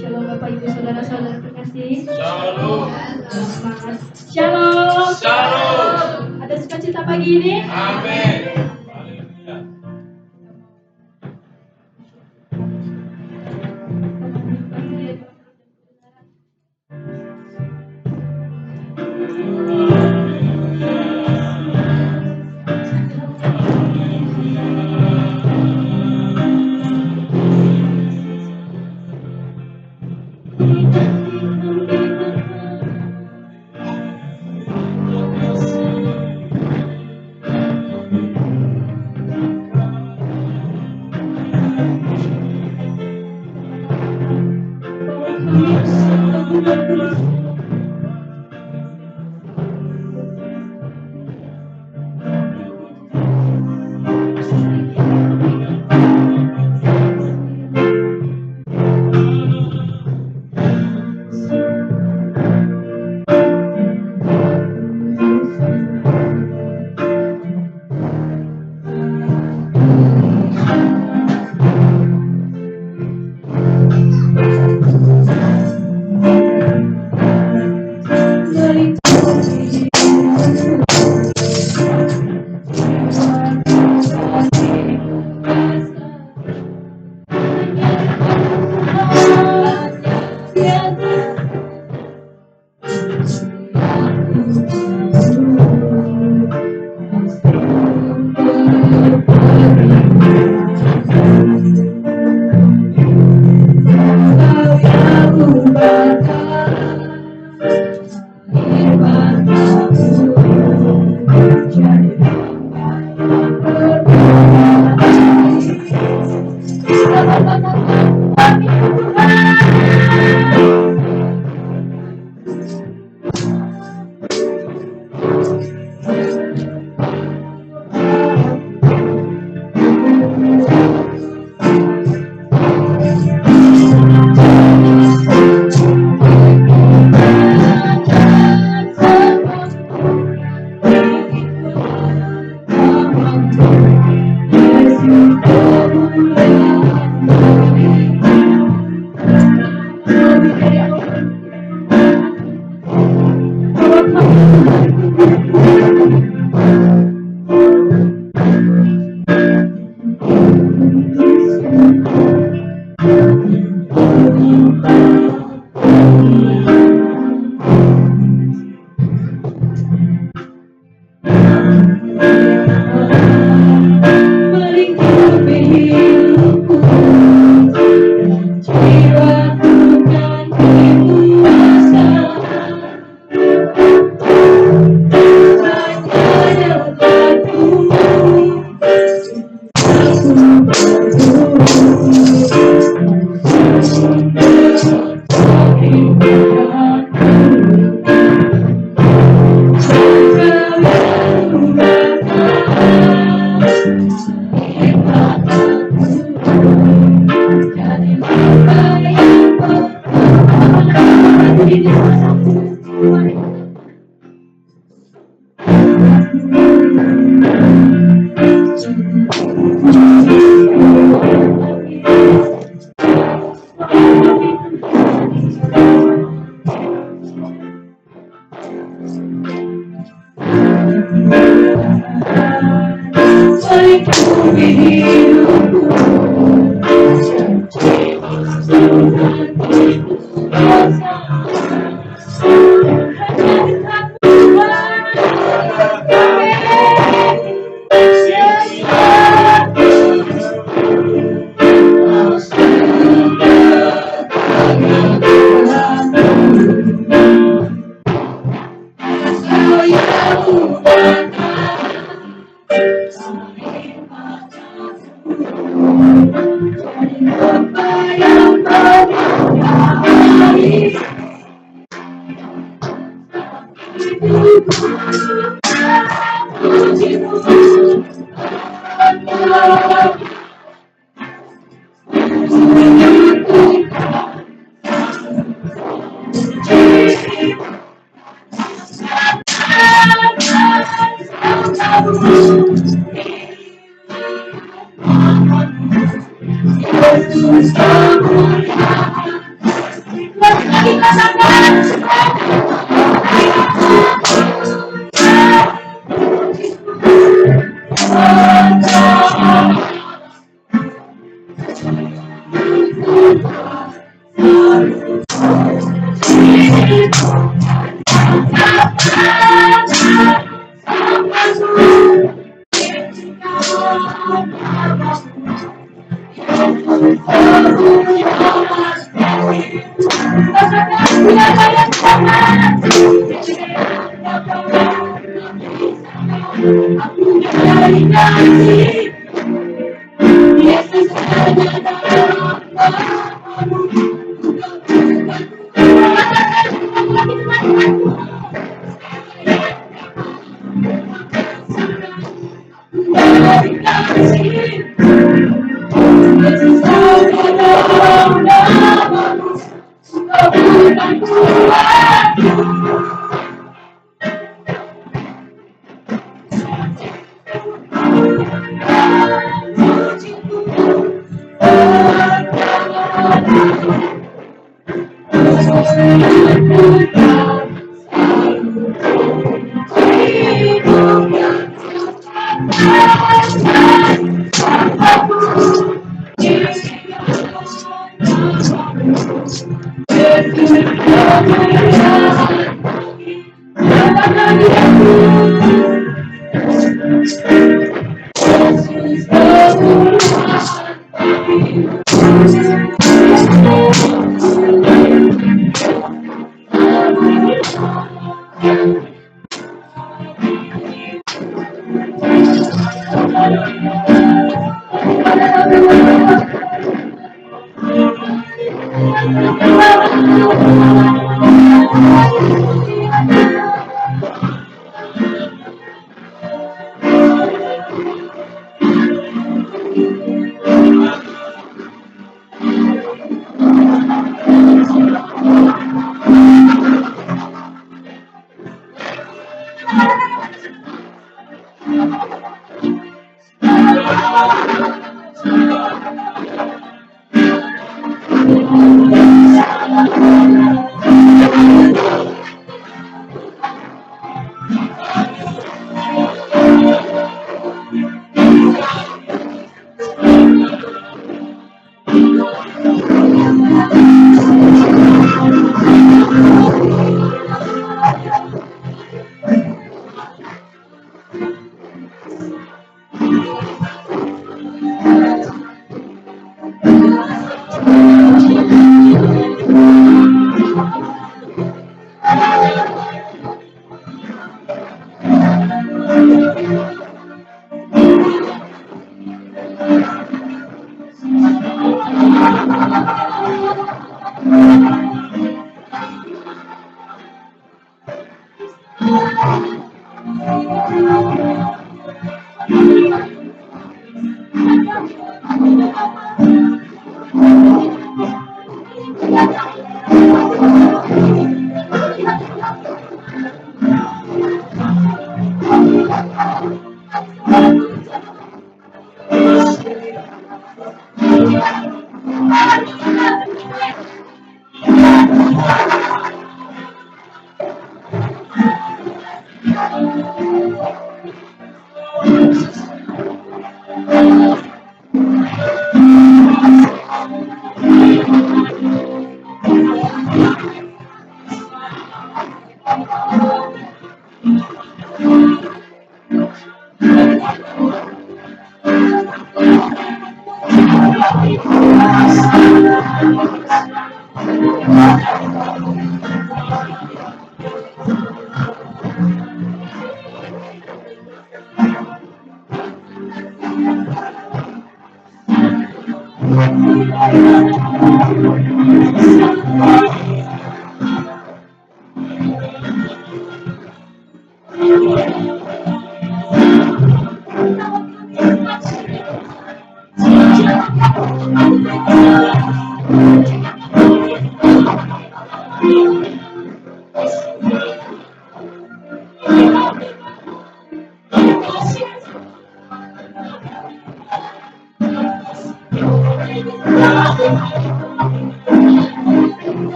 Shalom Bapak Ibu Saudara-saudara terkasih. Shalom. Semangat. Shalom. Shalom. Ada sukacita pagi ini? Amin. Haleluya.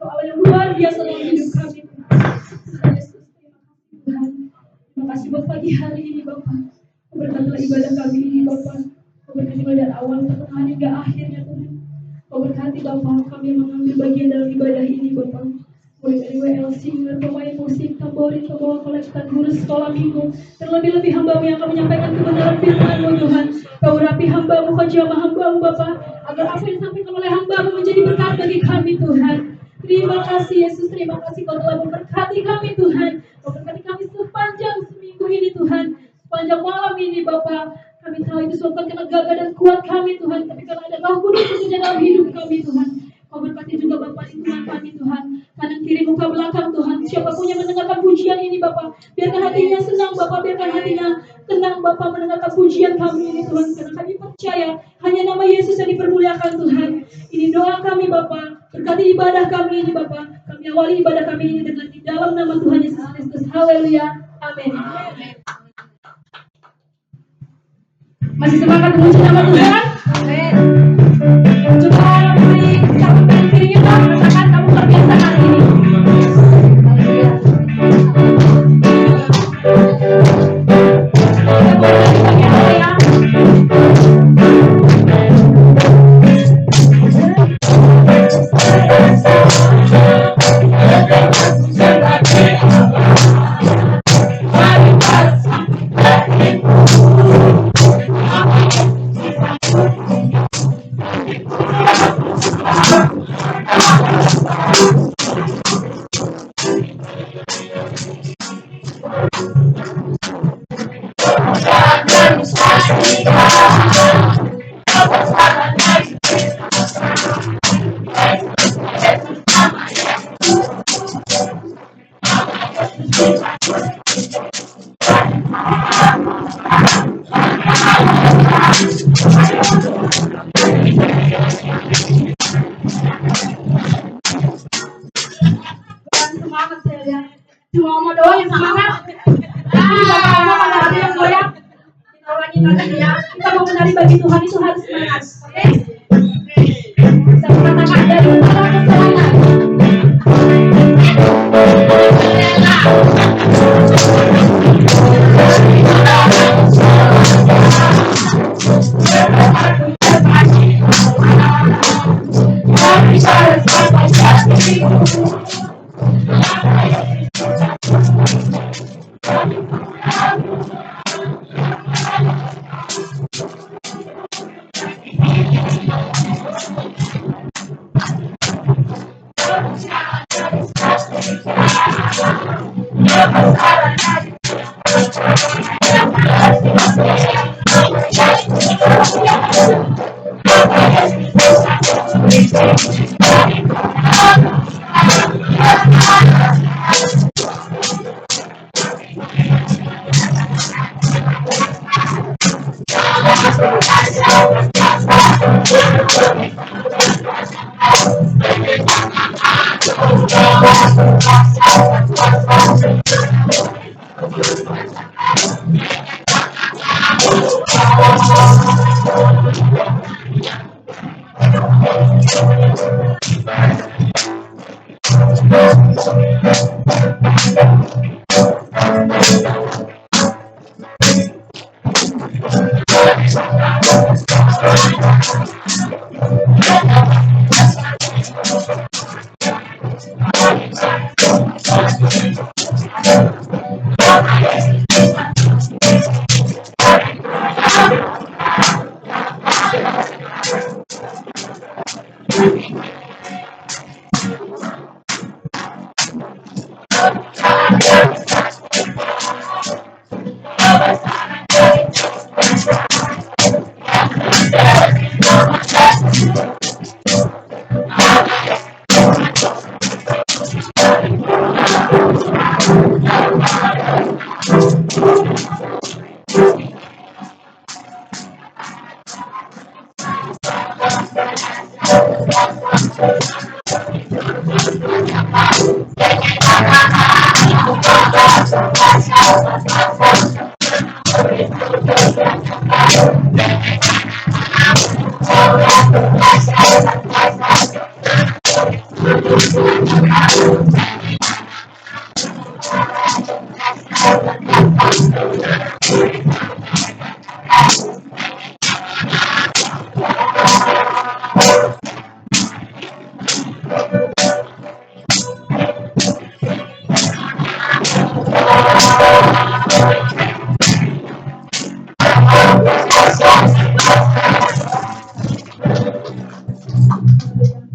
Allah yang luar biasa dalam hidup kami. Tuhan, terima kasih buat pagi hari ini Bapak. Berkatilah ibadah kami ini Bapak. Berkati ibadah awal, pertengahan hingga akhirnya Tuhan. Berkati Bapak, kami mengambil bagian dalam ibadah ini Bapak. Mulai dari WL Singer, pemain musik, tamborin, pembawa kolektan, guru sekolah minggu. Terlebih-lebih hamba-Mu yang akan menyampaikan kebenaran firman-Mu Tuhan. Kau urapi hamba-Mu, kau jamah hamba-Mu Bapak. Agar apa yang disampaikan oleh hamba-Mu menjadi berkat bagi kami Tuhan. Terima kasih Yesus, terima kasih Kau telah memberkati kami Tuhan. Memberkati kami sepanjang seminggu ini Tuhan. Sepanjang malam ini Bapak. Kami tahu itu bukan karena gagah dan kuat kami Tuhan. Tapi karena ada Roh Kudus bekerja dalam hidup kami Tuhan. Kau berkati juga Bapak di Tuhan kami Tuhan. Kanan kiri muka belakang Tuhan. Siapapun yang mendengarkan pujian ini Bapak. Biarkan hatinya senang Bapak. Biarkan hatinya tenang Bapak mendengarkan pujian kami ini Tuhan. Karena kami percaya hanya nama Yesus yang dipermuliakan Tuhan. Ini doa kami Bapak. Berkati ibadah kami ini Bapak. Kami awali ibadah kami ini dengan di dalam nama Tuhan Yesus Kristus. Haleluya. Amin. Masih semangat memuji nama Tuhan? Amin. Coba beri catat kanan kirinya Pak, rasakan kamu terbiasa hari ini. Haleluya. Kita boleh pakai apa ya? Kita mau menari bagi Tuhan itu harus semangat. Oke? Kita mengatakan dari utara ke selatan.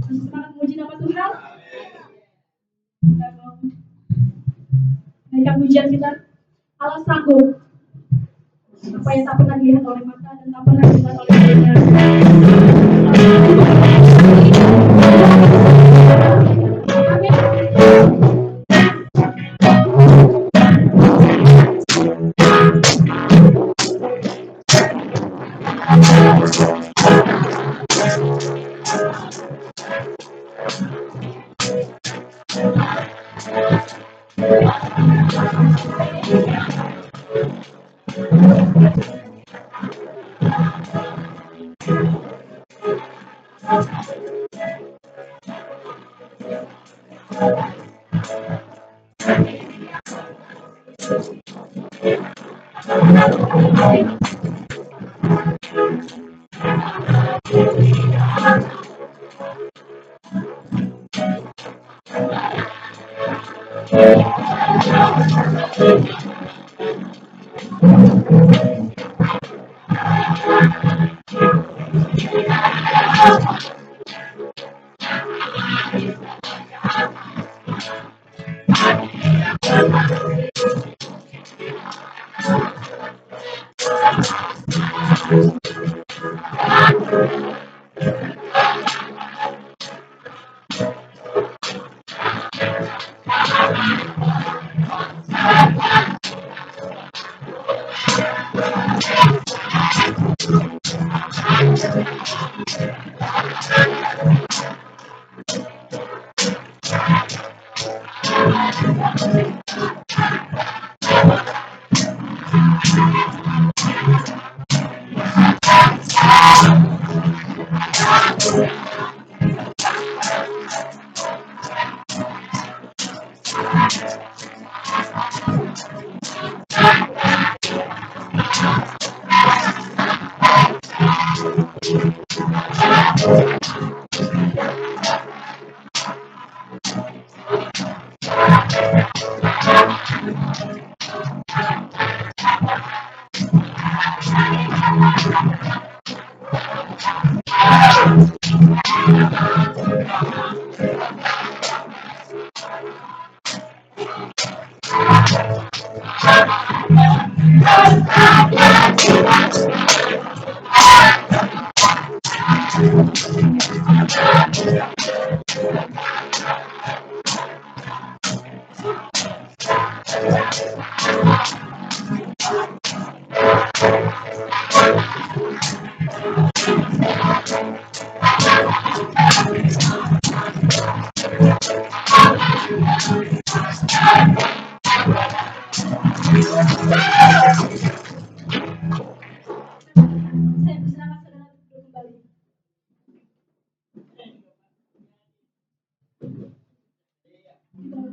Semangat memuji nama Tuhan. Kita mau naikkan pujian kita. Allah sanggup. Apa yang tak pernah dilihat oleh mata dan tak pernah dilihat oleh telinga.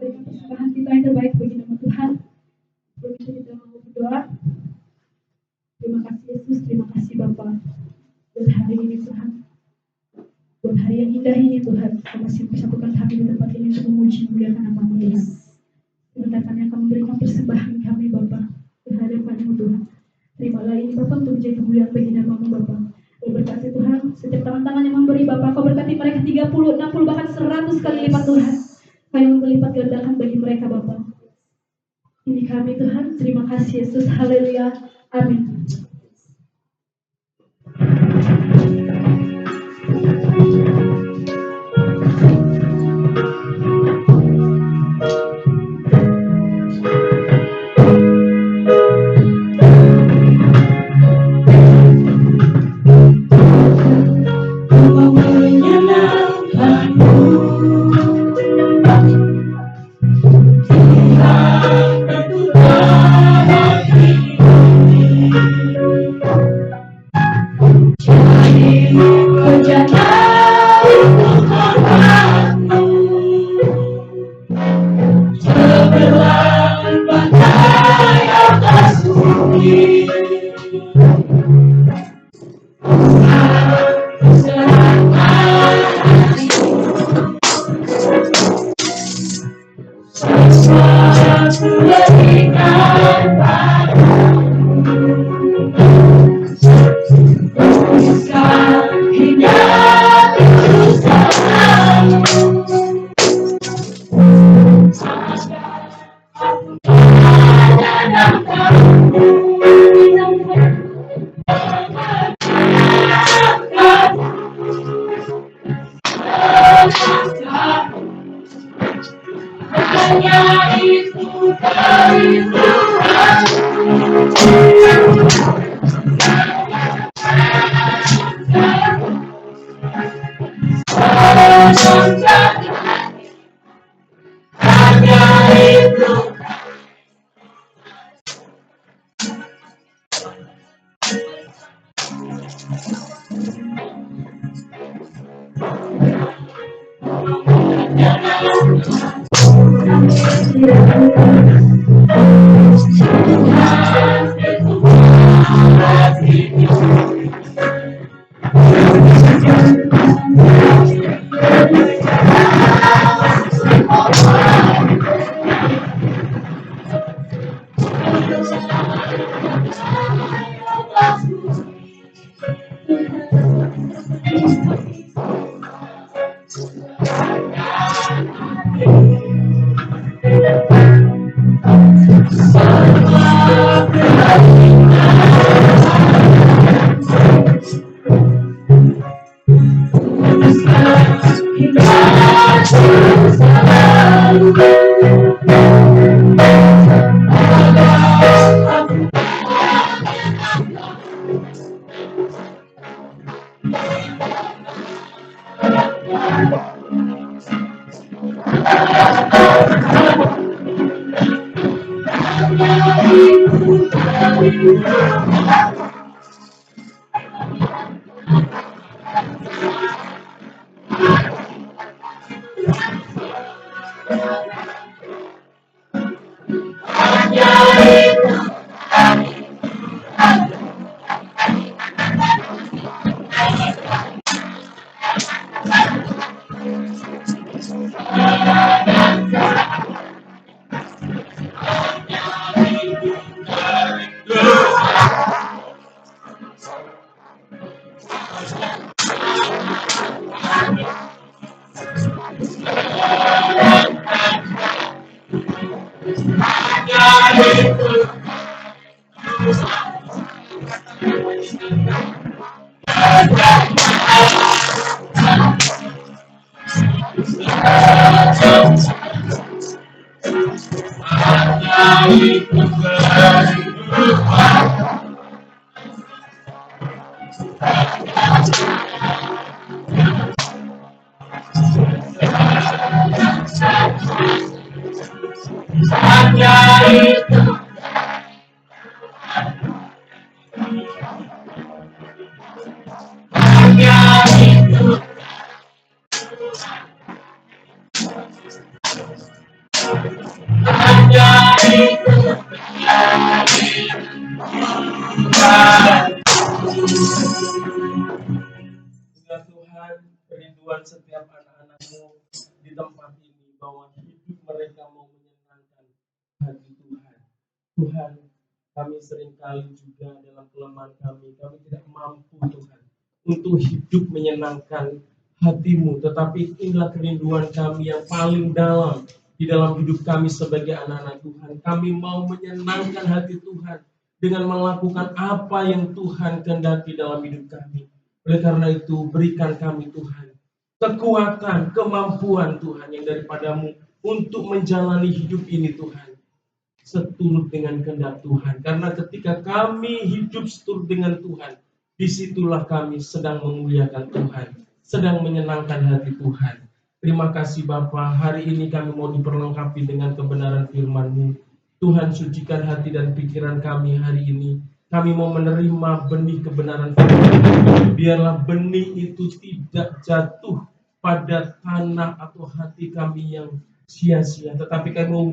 Persembahan kita yang terbaik bagi nama Tuhan. Begitu kita mau berdoa. Terima kasih Yesus, terima kasih Bapa. Buat hari ini Tuhan, buat hari yang indah ini Tuhan, Kau masih bersatukan kami di tempat ini untuk memuji muliakan nama-Mu Tuhan. Sebentar kami akan memberikan persembahan kami Bapa di hadapan-Mu Tuhan. Terimalah ini Bapa untuk menjadi kemuliaan bagi nama-Mu Bapa. Kau berkati Tuhan, setiap tangan-tangan yang memberi Bapa, Kau berkati mereka 30, 60, bahkan 100 kali lipat Tuhan. Kau yang melipat gandakan bagi mereka Bapa. Ini kami Tuhan, terima kasih Yesus, haleluya, amin. Tuhan, kerinduan setiap anak-anak-Mu di tempat ini bahwa hidup mereka mau menyenangkan hati Tuhan. Tuhan, kami seringkali juga dalam kelemahan kami tidak mampu Tuhan untuk hidup menyenangkan hati-Mu, tetapi inilah kerinduan kami yang paling dalam di dalam hidup kami sebagai anak-anak Tuhan. Kami mau menyenangkan hati Tuhan dengan melakukan apa yang Tuhan kehendaki dalam hidup kami. Oleh karena itu, berikan kami Tuhan kekuatan, kemampuan Tuhan yang daripada-Mu untuk menjalani hidup ini Tuhan seturut dengan kehendak Tuhan. Karena ketika kami hidup seturut dengan Tuhan, disitulah kami sedang memuliakan Tuhan, sedang menyenangkan hati Tuhan. Terima kasih Bapa, hari ini kami mau diperlengkapi dengan kebenaran firman-Mu. Tuhan, sucikan hati dan pikiran kami hari ini. Kami mau menerima benih kebenaran firman. Biarlah benih itu tidak jatuh pada tanah atau hati kami yang sia-sia, tetapi kami mau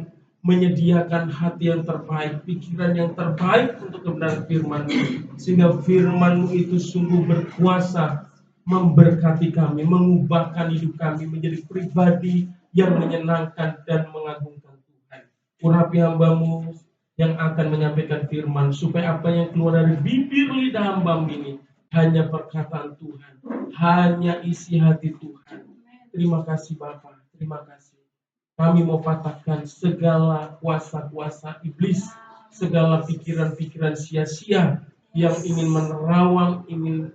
menyediakan hati yang terbaik, pikiran yang terbaik untuk kebenaran firman-Mu, sehingga firman-Mu itu sungguh berkuasa memberkati kami, mengubahkan hidup kami menjadi pribadi yang menyenangkan dan mengagungkan Tuhan. Urapi hamba-Mu yang akan menyampaikan firman, supaya apa yang keluar dari bibir lidah hamba-Mu ini hanya perkataan Tuhan, hanya isi hati Tuhan. Terima kasih Bapa, terima kasih. Kami mau patahkan segala kuasa-kuasa iblis, segala pikiran-pikiran sia-sia yang ingin menerawang, ingin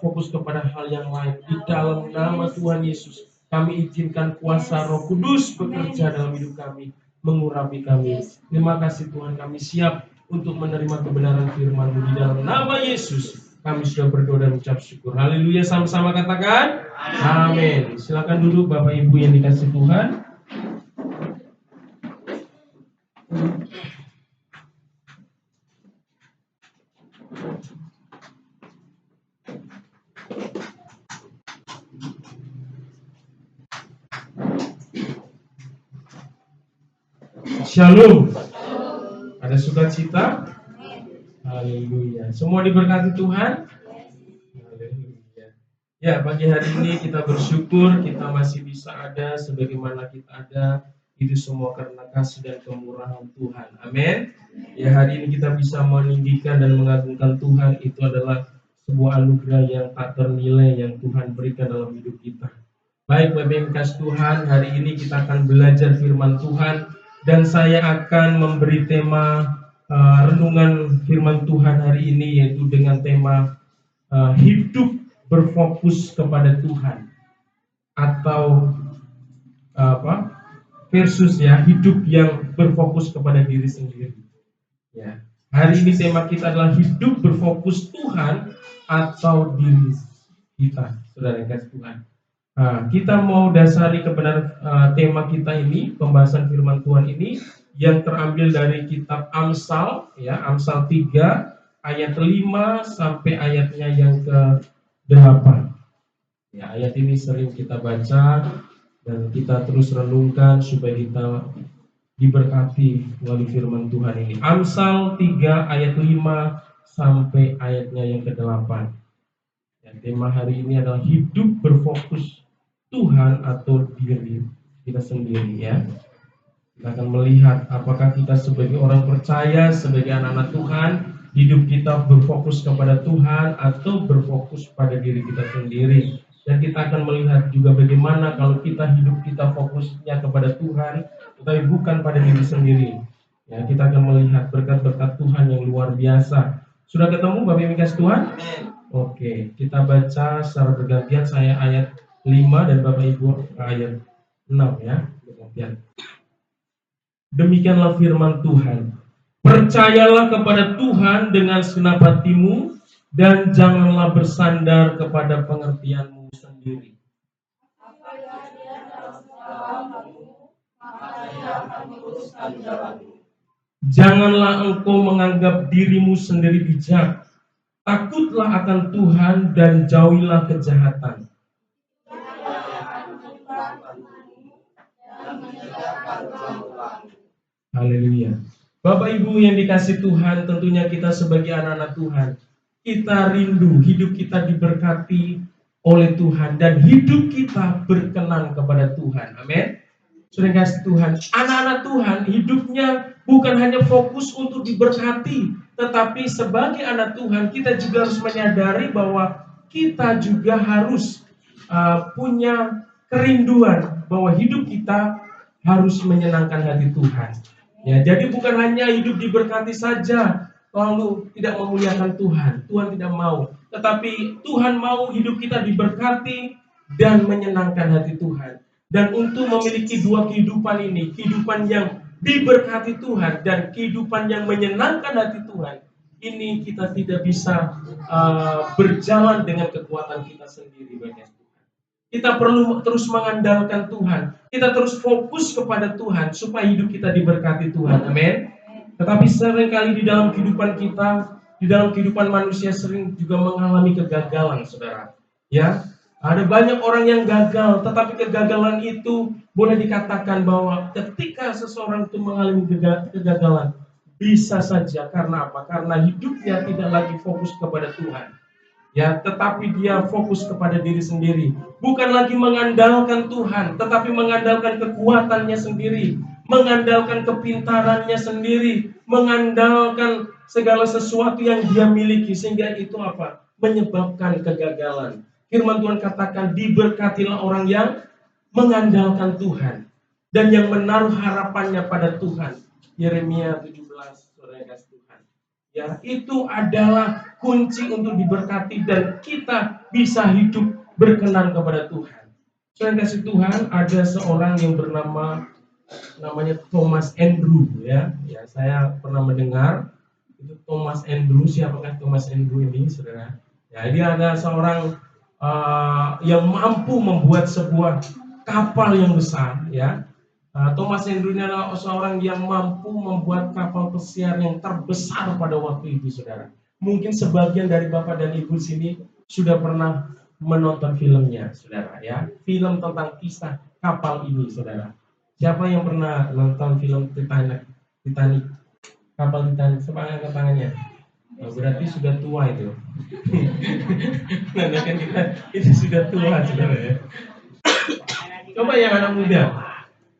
fokus kepada hal yang lain. Di dalam nama Tuhan Yesus, kami izinkan kuasa Roh Kudus bekerja dalam hidup kami, mengurapi kami. Terima kasih Tuhan, kami siap untuk menerima kebenaran firman-Mu. Di dalam nama Yesus kami sudah berdoa dan mengucap syukur. Haleluya, sama-sama katakan amin. Silakan duduk Bapak Ibu yang dikasih Tuhan. Shalom. Ada sukacita? Haleluya. Semua diberkati Tuhan? Haleluya. Ya, pagi hari ini kita bersyukur kita masih bisa ada sebagaimana kita ada. Itu semua karena kasih dan kemurahan Tuhan. Amin. Ya, hari ini kita bisa meninggikan dan mengagungkan Tuhan. Itu adalah sebuah anugerah yang tak ternilai yang Tuhan berikan dalam hidup kita. Baik, Bapak Ibu kasih Tuhan, hari ini kita akan belajar firman Tuhan. Dan saya akan memberi tema renungan firman Tuhan hari ini, yaitu dengan tema hidup berfokus kepada Tuhan, atau versus hidup yang berfokus kepada diri sendiri. Ya, hari ini tema kita adalah hidup berfokus Tuhan atau diri kita, saudara yang kasih Tuhan. Kita mau dasari kebenaran tema kita ini, pembahasan firman Tuhan ini yang terambil dari kitab Amsal, ya, Amsal 3 ayat 5 sampai ayatnya yang ke-8. Ya, ayat ini sering kita baca dan kita terus renungkan supaya kita diberkati melalui firman Tuhan ini. Amsal 3 ayat 5 sampai ayatnya yang ke-8. Dan tema hari ini adalah hidup berfokus Tuhan atau diri kita sendiri, ya. Kita akan melihat apakah kita sebagai orang percaya, sebagai anak-anak Tuhan, hidup kita berfokus kepada Tuhan atau berfokus pada diri kita sendiri. Dan kita akan melihat juga bagaimana kalau hidup kita fokusnya kepada Tuhan, tetapi bukan pada diri sendiri. Ya, kita akan melihat berkat-berkat Tuhan yang luar biasa Sudah ketemu Bapak Ibu kasih Tuhan? Amin. Oke, kita baca secara bergantian. Saya ayat 5 dan Bapak Ibu ayat 6 ya, bergantian. Demikianlah firman Tuhan. Percayalah kepada Tuhan dengan segenap hatimu dan janganlah bersandar kepada pengertianmu sendiri. Janganlah engkau menganggap dirimu sendiri bijak. Takutlah akan Tuhan dan jauhilah kejahatan. Haleluya. Bapak Ibu yang dikasih Tuhan, tentunya kita sebagai anak-anak Tuhan, kita rindu hidup kita diberkati oleh Tuhan dan hidup kita berkenan kepada Tuhan. Amin. Sudah kasih Tuhan, anak-anak Tuhan hidupnya bukan hanya fokus untuk diberkati, tetapi sebagai anak Tuhan kita juga harus menyadari bahwa kita juga harus punya kerinduan bahwa hidup kita harus menyenangkan hati Tuhan. Ya, jadi bukan hanya hidup diberkati saja, lalu tidak memuliakan Tuhan. Tuhan tidak mau, tetapi Tuhan mau hidup kita diberkati dan menyenangkan hati Tuhan. Dan untuk memiliki dua kehidupan ini, kehidupan yang diberkati Tuhan dan kehidupan yang menyenangkan hati Tuhan, ini kita tidak bisa berjalan dengan kekuatan kita sendiri, banyak Tuhan. Kita perlu terus mengandalkan Tuhan. Kita terus fokus kepada Tuhan supaya hidup kita diberkati Tuhan. Amin. Tetapi seringkali di dalam kehidupan kita, di dalam kehidupan manusia sering juga mengalami kegagalan, saudara. Ya, ada banyak orang yang gagal, tetapi kegagalan itu boleh dikatakan bahwa ketika seseorang itu mengalami kegagalan, bisa saja karena apa? Karena hidupnya tidak lagi fokus kepada Tuhan. Ya, tetapi dia fokus kepada diri sendiri. Bukan lagi mengandalkan Tuhan, tetapi mengandalkan kekuatannya sendiri, mengandalkan kepintarannya sendiri, mengandalkan segala sesuatu yang dia miliki, sehingga itu apa? Menyebabkan kegagalan. Firman Tuhan katakan, diberkatilah orang yang mengandalkan Tuhan dan yang menaruh harapannya pada Tuhan. Yeremia 17, saudara kasih Tuhan. Ya, itu adalah kunci untuk diberkati dan kita bisa hidup berkenan kepada Tuhan. Saudara kasih Tuhan, ada seorang yang namanya Thomas Andrew, ya. Ya, saya pernah mendengar itu Thomas Andrew. Siapakah Thomas Andrew ini, saudara? Ya, dia ada seorang yang mampu membuat sebuah kapal yang besar, ya. Thomas Andrew adalah seorang yang mampu membuat kapal pesiar yang terbesar pada waktu itu, saudara. Mungkin sebagian dari Bapak dan Ibu sini sudah pernah menonton filmnya, saudara, ya. Film tentang kisah kapal ini, saudara. Siapa yang pernah nonton film Titanic? Kapal Titanic, coba angkat tangannya. Oh, berarti sudah tua itu. Menandakan kita itu sudah tua, saudara, ya. Coba yang anak muda.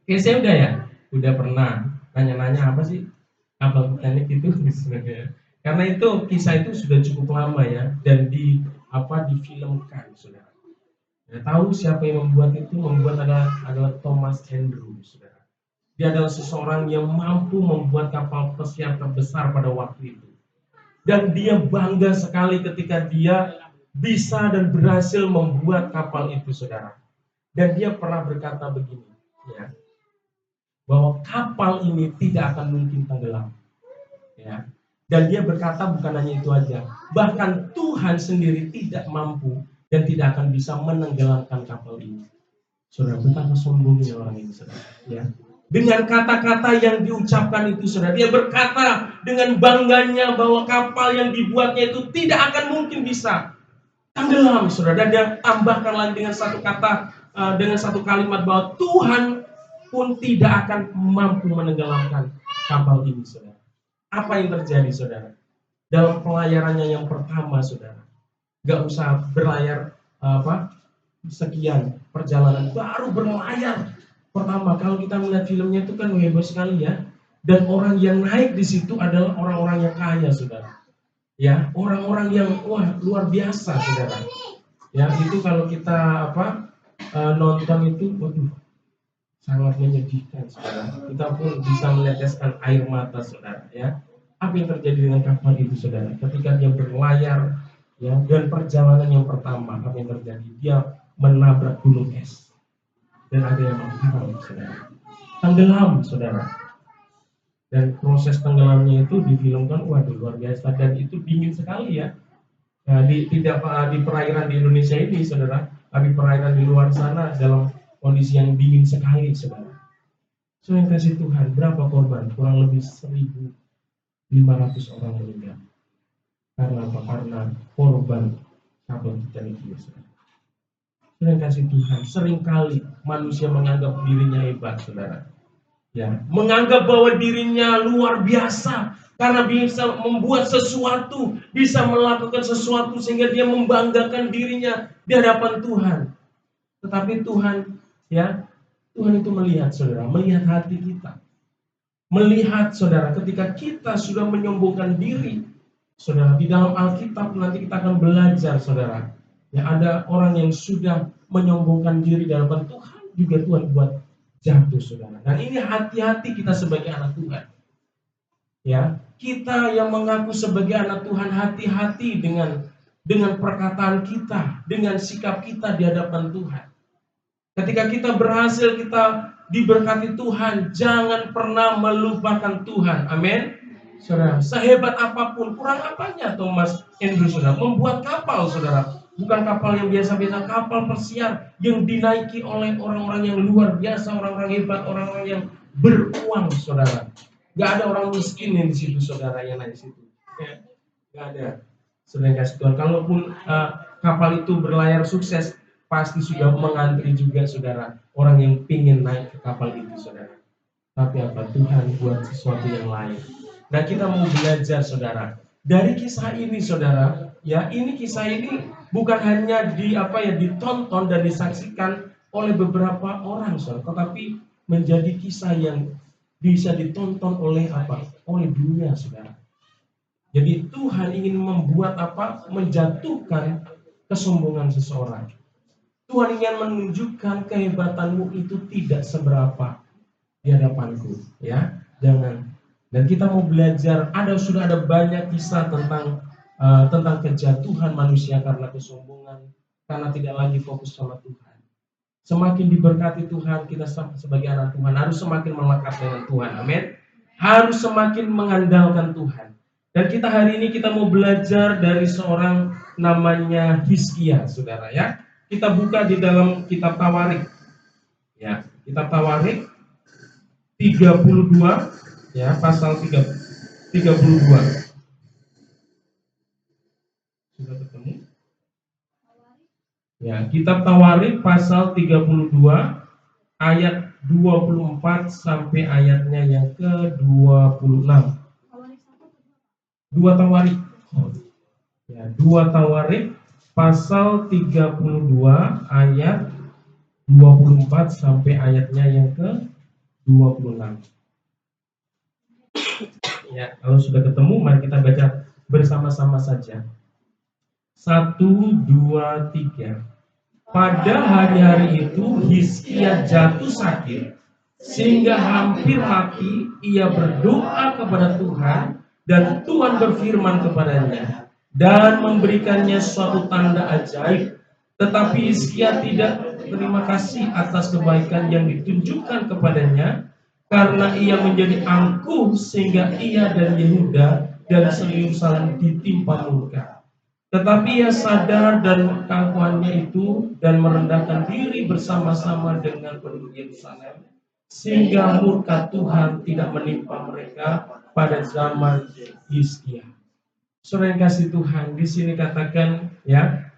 Saya udah ya, udah pernah nanya-nanya apa sih kapal Titanic itu sebenarnya. Karena itu kisah itu sudah cukup lama ya dan difilmkan, saudara. Ya, tahu siapa yang membuat itu? Membuat adalah Thomas Andrew, saudara. Dia adalah seseorang yang mampu membuat kapal pesiar terbesar pada waktu itu. Dan dia bangga sekali ketika dia bisa dan berhasil membuat kapal itu, saudara. Dan dia pernah berkata begini, ya, bahwa kapal ini tidak akan mungkin tenggelam, ya. Dan dia berkata bukan hanya itu aja, bahkan Tuhan sendiri tidak mampu dan tidak akan bisa menenggelamkan kapal ini. Saudara, betapa sombongnya orang ini, saudara, ya. Dengan kata-kata yang diucapkan itu, saudara, dia berkata dengan bangganya bahwa kapal yang dibuatnya itu tidak akan mungkin bisa tenggelam, saudara. Dan dia tambahkan lagi dengan satu kata, dengan satu kalimat bahwa Tuhan pun tidak akan mampu menenggelamkan kapal ini, saudara. Apa yang terjadi, saudara? Dalam pelayarannya yang pertama, saudara, gak usah berlayar sekian perjalanan, baru berlayar pertama. Kalau kita melihat filmnya itu kan heboh sekali, ya. Dan orang yang naik di situ adalah orang-orang yang kaya, saudara. Ya, orang-orang yang luar biasa, saudara. Ya, itu kalau kita nonton itu, waduh, sangat menyedihkan, saudara. Kita pun bisa meneteskan air mata, saudara, ya. Apa yang terjadi dengan kapal itu, saudara? Ketika dia berlayar, ya, dan perjalanan yang pertama, apa yang terjadi? Dia menabrak gunung es, dan ada yang menghilang, saudara. Tenggelam, saudara. Dan proses tenggelamnya itu difilmkan, waduh, luar biasa, dan itu dingin sekali ya. Nah, tidak di perairan di Indonesia ini, saudara, tapi perairan di luar sana dalam kondisi yang dingin sekali, saudara. So, yang kasih Tuhan, berapa korban? Kurang lebih 1.500 orang meninggal. Karena apa? Karena korban kapal Titanic ini, saudara. So, yang kasih Tuhan, seringkali manusia menganggap dirinya hebat, saudara. Ya, menganggap bahwa dirinya luar biasa karena bisa membuat sesuatu, bisa melakukan sesuatu sehingga dia membanggakan dirinya di hadapan Tuhan. Tetapi Tuhan, ya, Tuhan itu melihat, saudara, melihat hati kita. Melihat, saudara, ketika kita sudah menyombongkan diri, saudara, di dalam Alkitab nanti kita akan belajar, saudara. Ya, ada orang yang sudah menyombongkan diri di hadapan Tuhan, juga Tuhan buat jatuh, saudara. Dan ini hati-hati kita sebagai anak Tuhan. Ya, kita yang mengaku sebagai anak Tuhan, hati-hati dengan perkataan kita, dengan sikap kita di hadapan Tuhan. Ketika kita berhasil, kita diberkati Tuhan, jangan pernah melupakan Tuhan. Amin. Saudara, sehebat apapun, kurang apanya Thomas Andrews, saudara, membuat kapal, saudara. Bukan kapal yang biasa-biasa, kapal pesiar yang dinaiki oleh orang-orang yang luar biasa, orang-orang hebat, orang-orang yang beruang, saudara. Gak ada orang miskin yang di situ, saudara, yang naik situ. Ya, gak ada. Saudara kasih Tuhan, kalaupun kapal itu berlayar sukses, pasti sudah mengantri juga, saudara, orang yang pingin naik ke kapal itu, saudara. Tapi apa? Tuhan buat sesuatu yang lain. Nah, kita mau belajar, saudara, dari kisah ini, saudara. Ya, ini kisah ini bukan hanya ditonton dan disaksikan oleh beberapa orang, saudara, tetapi menjadi kisah yang bisa ditonton oleh apa? Oleh dunia, saudara. Jadi Tuhan ingin membuat apa? Menjatuhkan kesombongan seseorang. Tuhan ingin menunjukkan kehebatanmu itu tidak seberapa di hadapanku, ya. Jangan. Dan kita mau belajar, sudah ada banyak kisah tentang kejatuhan manusia karena kesombongan, karena tidak lagi fokus sama Tuhan. Semakin diberkati Tuhan, kita sebagai anak Tuhan harus semakin melekat dengan Tuhan. Amin. Harus semakin mengandalkan Tuhan. Dan kita hari ini kita mau belajar dari seorang namanya Hizkia, saudara, ya. Kita buka di dalam kitab Tawarik. Ya, kitab Tawarik 32, ya, pasal 32. Sudah ketemu? Ya, kitab Tawarik pasal 32 ayat 24 sampai ayatnya yang ke-26. Dua Tawarik. Ya, 2 Tawarik pasal 32 ayat 24 sampai ayatnya yang ke-26. Ya, kalau sudah ketemu, mari kita baca bersama-sama saja. 1, 2, 3. Pada hari-hari itu Hizkia jatuh sakit sehingga hampir mati. Ia berdoa kepada Tuhan dan Tuhan berfirman kepadanya dan memberikannya suatu tanda ajaib. Tetapi Hizkia tidak berterima kasih atas kebaikan yang ditunjukkan kepadanya, karena ia menjadi angkuh sehingga ia dan Yehuda dan Yerusalem ditimpa murka. Tetapi ia sadar dan keangkuhannya itu dan merendahkan diri bersama-sama dengan penduduk Yerusalem, sehingga murka Tuhan tidak menimpa mereka pada zaman Hizkia. Saudara yang kasih Tuhan, di sini katakan, ya,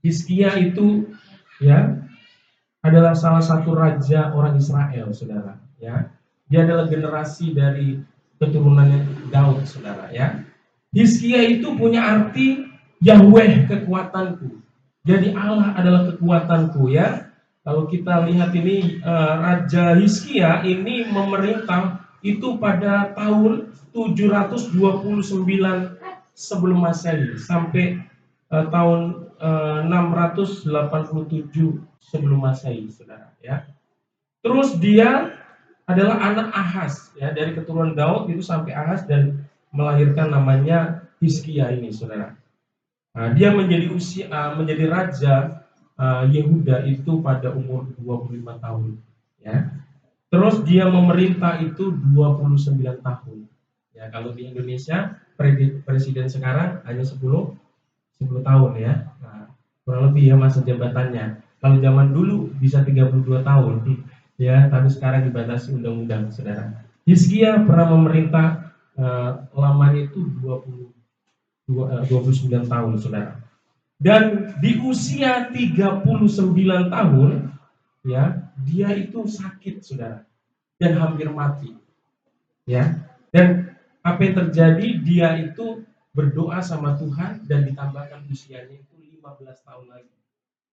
Hizkia itu, ya, adalah salah satu raja orang Israel, saudara. Ya, dia adalah generasi dari keturunan Daud, saudara. Ya, Hizkia itu punya arti Yahweh kekuatanku. Jadi Allah adalah kekuatanku, ya. Kalau kita lihat ini Raja Hizkia ini memerintah itu pada tahun 729 sebelum Masehi sampai tahun 687 sebelum Masehi, saudara, ya. Terus dia adalah anak Ahaz, ya, dari keturunan Daud itu sampai Ahaz, dan melahirkan namanya Hizkia ini, saudara. Dia menjadi raja Yehuda itu pada umur 25 tahun, ya. Terus dia memerintah itu 29 tahun. Ya, kalau di Indonesia presiden sekarang hanya 10 tahun ya. Nah, kurang lebih ya masa jabatannya. Kalau zaman dulu bisa 32 tahun. Ya, tapi sekarang dibatasi undang-undang, saudara. Hizkia pernah memerintah lamanya itu 29 tahun, saudara. Dan di usia 39 tahun, ya, dia itu sakit, saudara, dan hampir mati. Ya. Dan apa yang terjadi, dia itu berdoa sama Tuhan dan ditambahkan usianya itu 15 tahun lagi.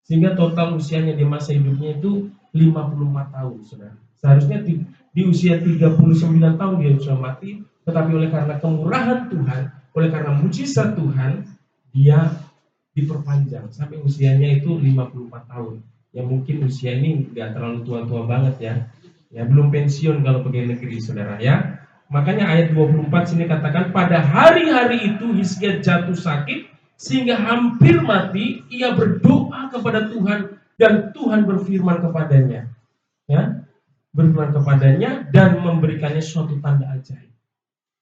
Sehingga total usianya di masa hidupnya itu 54 tahun, saudara. Seharusnya di usia 39 tahun dia sudah mati, tetapi oleh karena kemurahan Tuhan, oleh karena mujizat Tuhan, dia diperpanjang sampai usianya itu 54 tahun. Ya mungkin usia ini nggak terlalu tua-tua banget ya. Ya belum pensiun kalau pegawai negeri, saudara ya. Makanya ayat 24 sini katakan pada hari-hari itu Hizkia jatuh sakit sehingga hampir mati. Ia berdoa kepada Tuhan dan Tuhan berfirman kepadanya, ya, berfirman kepadanya dan memberikannya suatu tanda ajaib.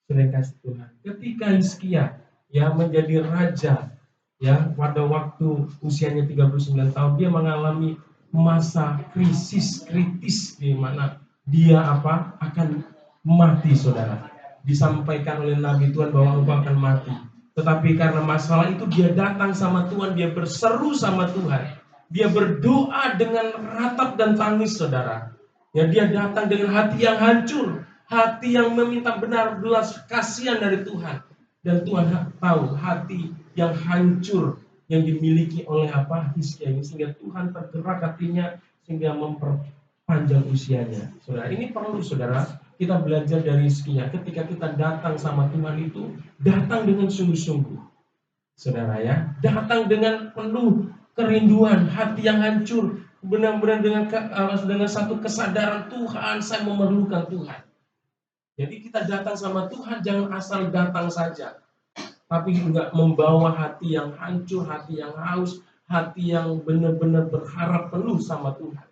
Saudara kasih Tuhan, ketika Hizkia ya menjadi raja, ya pada waktu usianya 39 tahun dia mengalami masa kritis di mana dia akan mati, saudara. Disampaikan oleh Nabi Tuhan bahwa engkau akan mati. Tetapi karena masalah itu dia datang sama Tuhan, dia berseru sama Tuhan. Dia berdoa dengan ratap dan tangis, saudara. Ya, dia datang dengan hati yang hancur, hati yang meminta belas kasihan dari Tuhan. Dan Tuhan tahu hati yang hancur yang dimiliki oleh Hizkia ini, sehingga Tuhan tergerak hatinya sehingga memperpanjang usianya. Saudara, ini perlu, saudara, kita belajar dari Hizkia. Ketika kita datang sama Tuhan itu, datang dengan sungguh-sungguh, saudara ya, datang dengan penuh kerinduan, hati yang hancur, benar-benar dengan satu kesadaran Tuhan, saya memerlukan Tuhan. Jadi kita datang sama Tuhan jangan asal datang saja, tapi juga membawa hati yang hancur, hati yang haus, hati yang benar-benar berharap penuh sama Tuhan.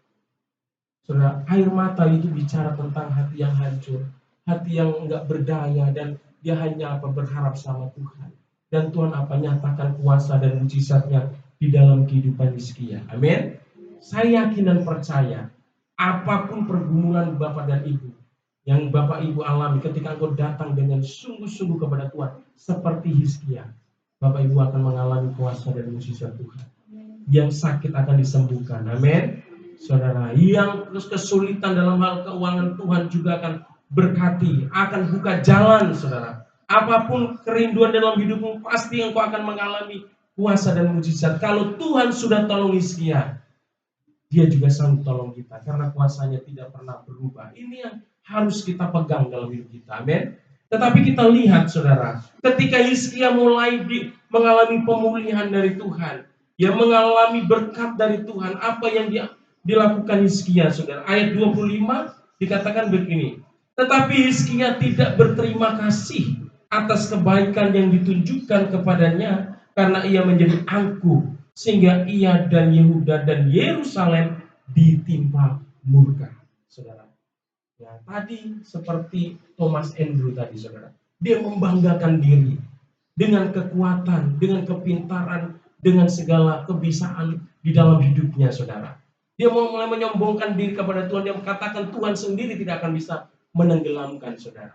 Saudara, air mata itu bicara tentang hati yang hancur, hati yang enggak berdaya dan dia hanya berharap sama Tuhan. Dan Tuhan nyatakan kuasa dan mujizatnya di dalam kehidupan Hizkia. Amin. Saya yakin dan percaya, apapun pergumulan Bapak dan Ibu yang Bapak Ibu alami, ketika engkau datang dengan sungguh-sungguh kepada Tuhan seperti Hizkia, Bapak Ibu akan mengalami kuasa dan mujizat Tuhan. Yang sakit akan disembuhkan. Amin. Saudara, yang terus kesulitan dalam hal keuangan, Tuhan juga akan berkati, akan buka jalan, saudara. Apapun kerinduan dalam hidupmu, pasti engkau akan mengalami kuasa dan mujizat. Kalau Tuhan sudah tolong Hizkia, dia juga sanggup tolong kita, karena kuasanya tidak pernah berubah. Ini yang harus kita pegang dalam hidup kita. Amin. Tetapi kita lihat, saudara, ketika Hizkia mulai mengalami pemulihan dari Tuhan, dia mengalami berkat dari Tuhan, apa yang dilakukan Hizkia, saudara. Ayat 25 dikatakan begini, tetapi Hizkia tidak berterima kasih atas kebaikan yang ditunjukkan kepadanya, karena ia menjadi angkuh, sehingga ia dan Yehuda dan Yerusalem ditimpa murka, saudara. Ya, tadi seperti Thomas Andrew tadi, saudara. Dia membanggakan diri dengan kekuatan, dengan kepintaran, dengan segala kebisaan di dalam hidupnya, saudara. Dia mau mulai menyombongkan diri kepada Tuhan. Dia mengatakan Tuhan sendiri tidak akan bisa menenggelamkan, saudara.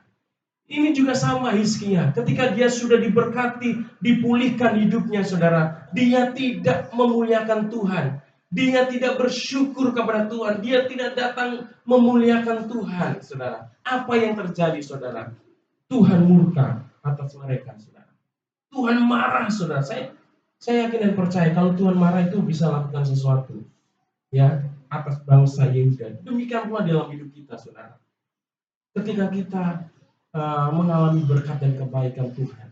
Ini juga sama Hizkia. Ketika dia sudah diberkati, dipulihkan hidupnya, saudara, dia tidak memuliakan Tuhan. Dia tidak bersyukur kepada Tuhan. Dia tidak datang memuliakan Tuhan, saudara. Apa yang terjadi, saudara? Tuhan murka atas mereka, saudara. Tuhan marah, saudara. Saya yakin dan percaya kalau Tuhan marah itu bisa lakukan sesuatu, ya, atas bangsa Yehuda. Demikian pula dalam hidup kita, saudara. Ketika kita mengalami berkat dan kebaikan Tuhan,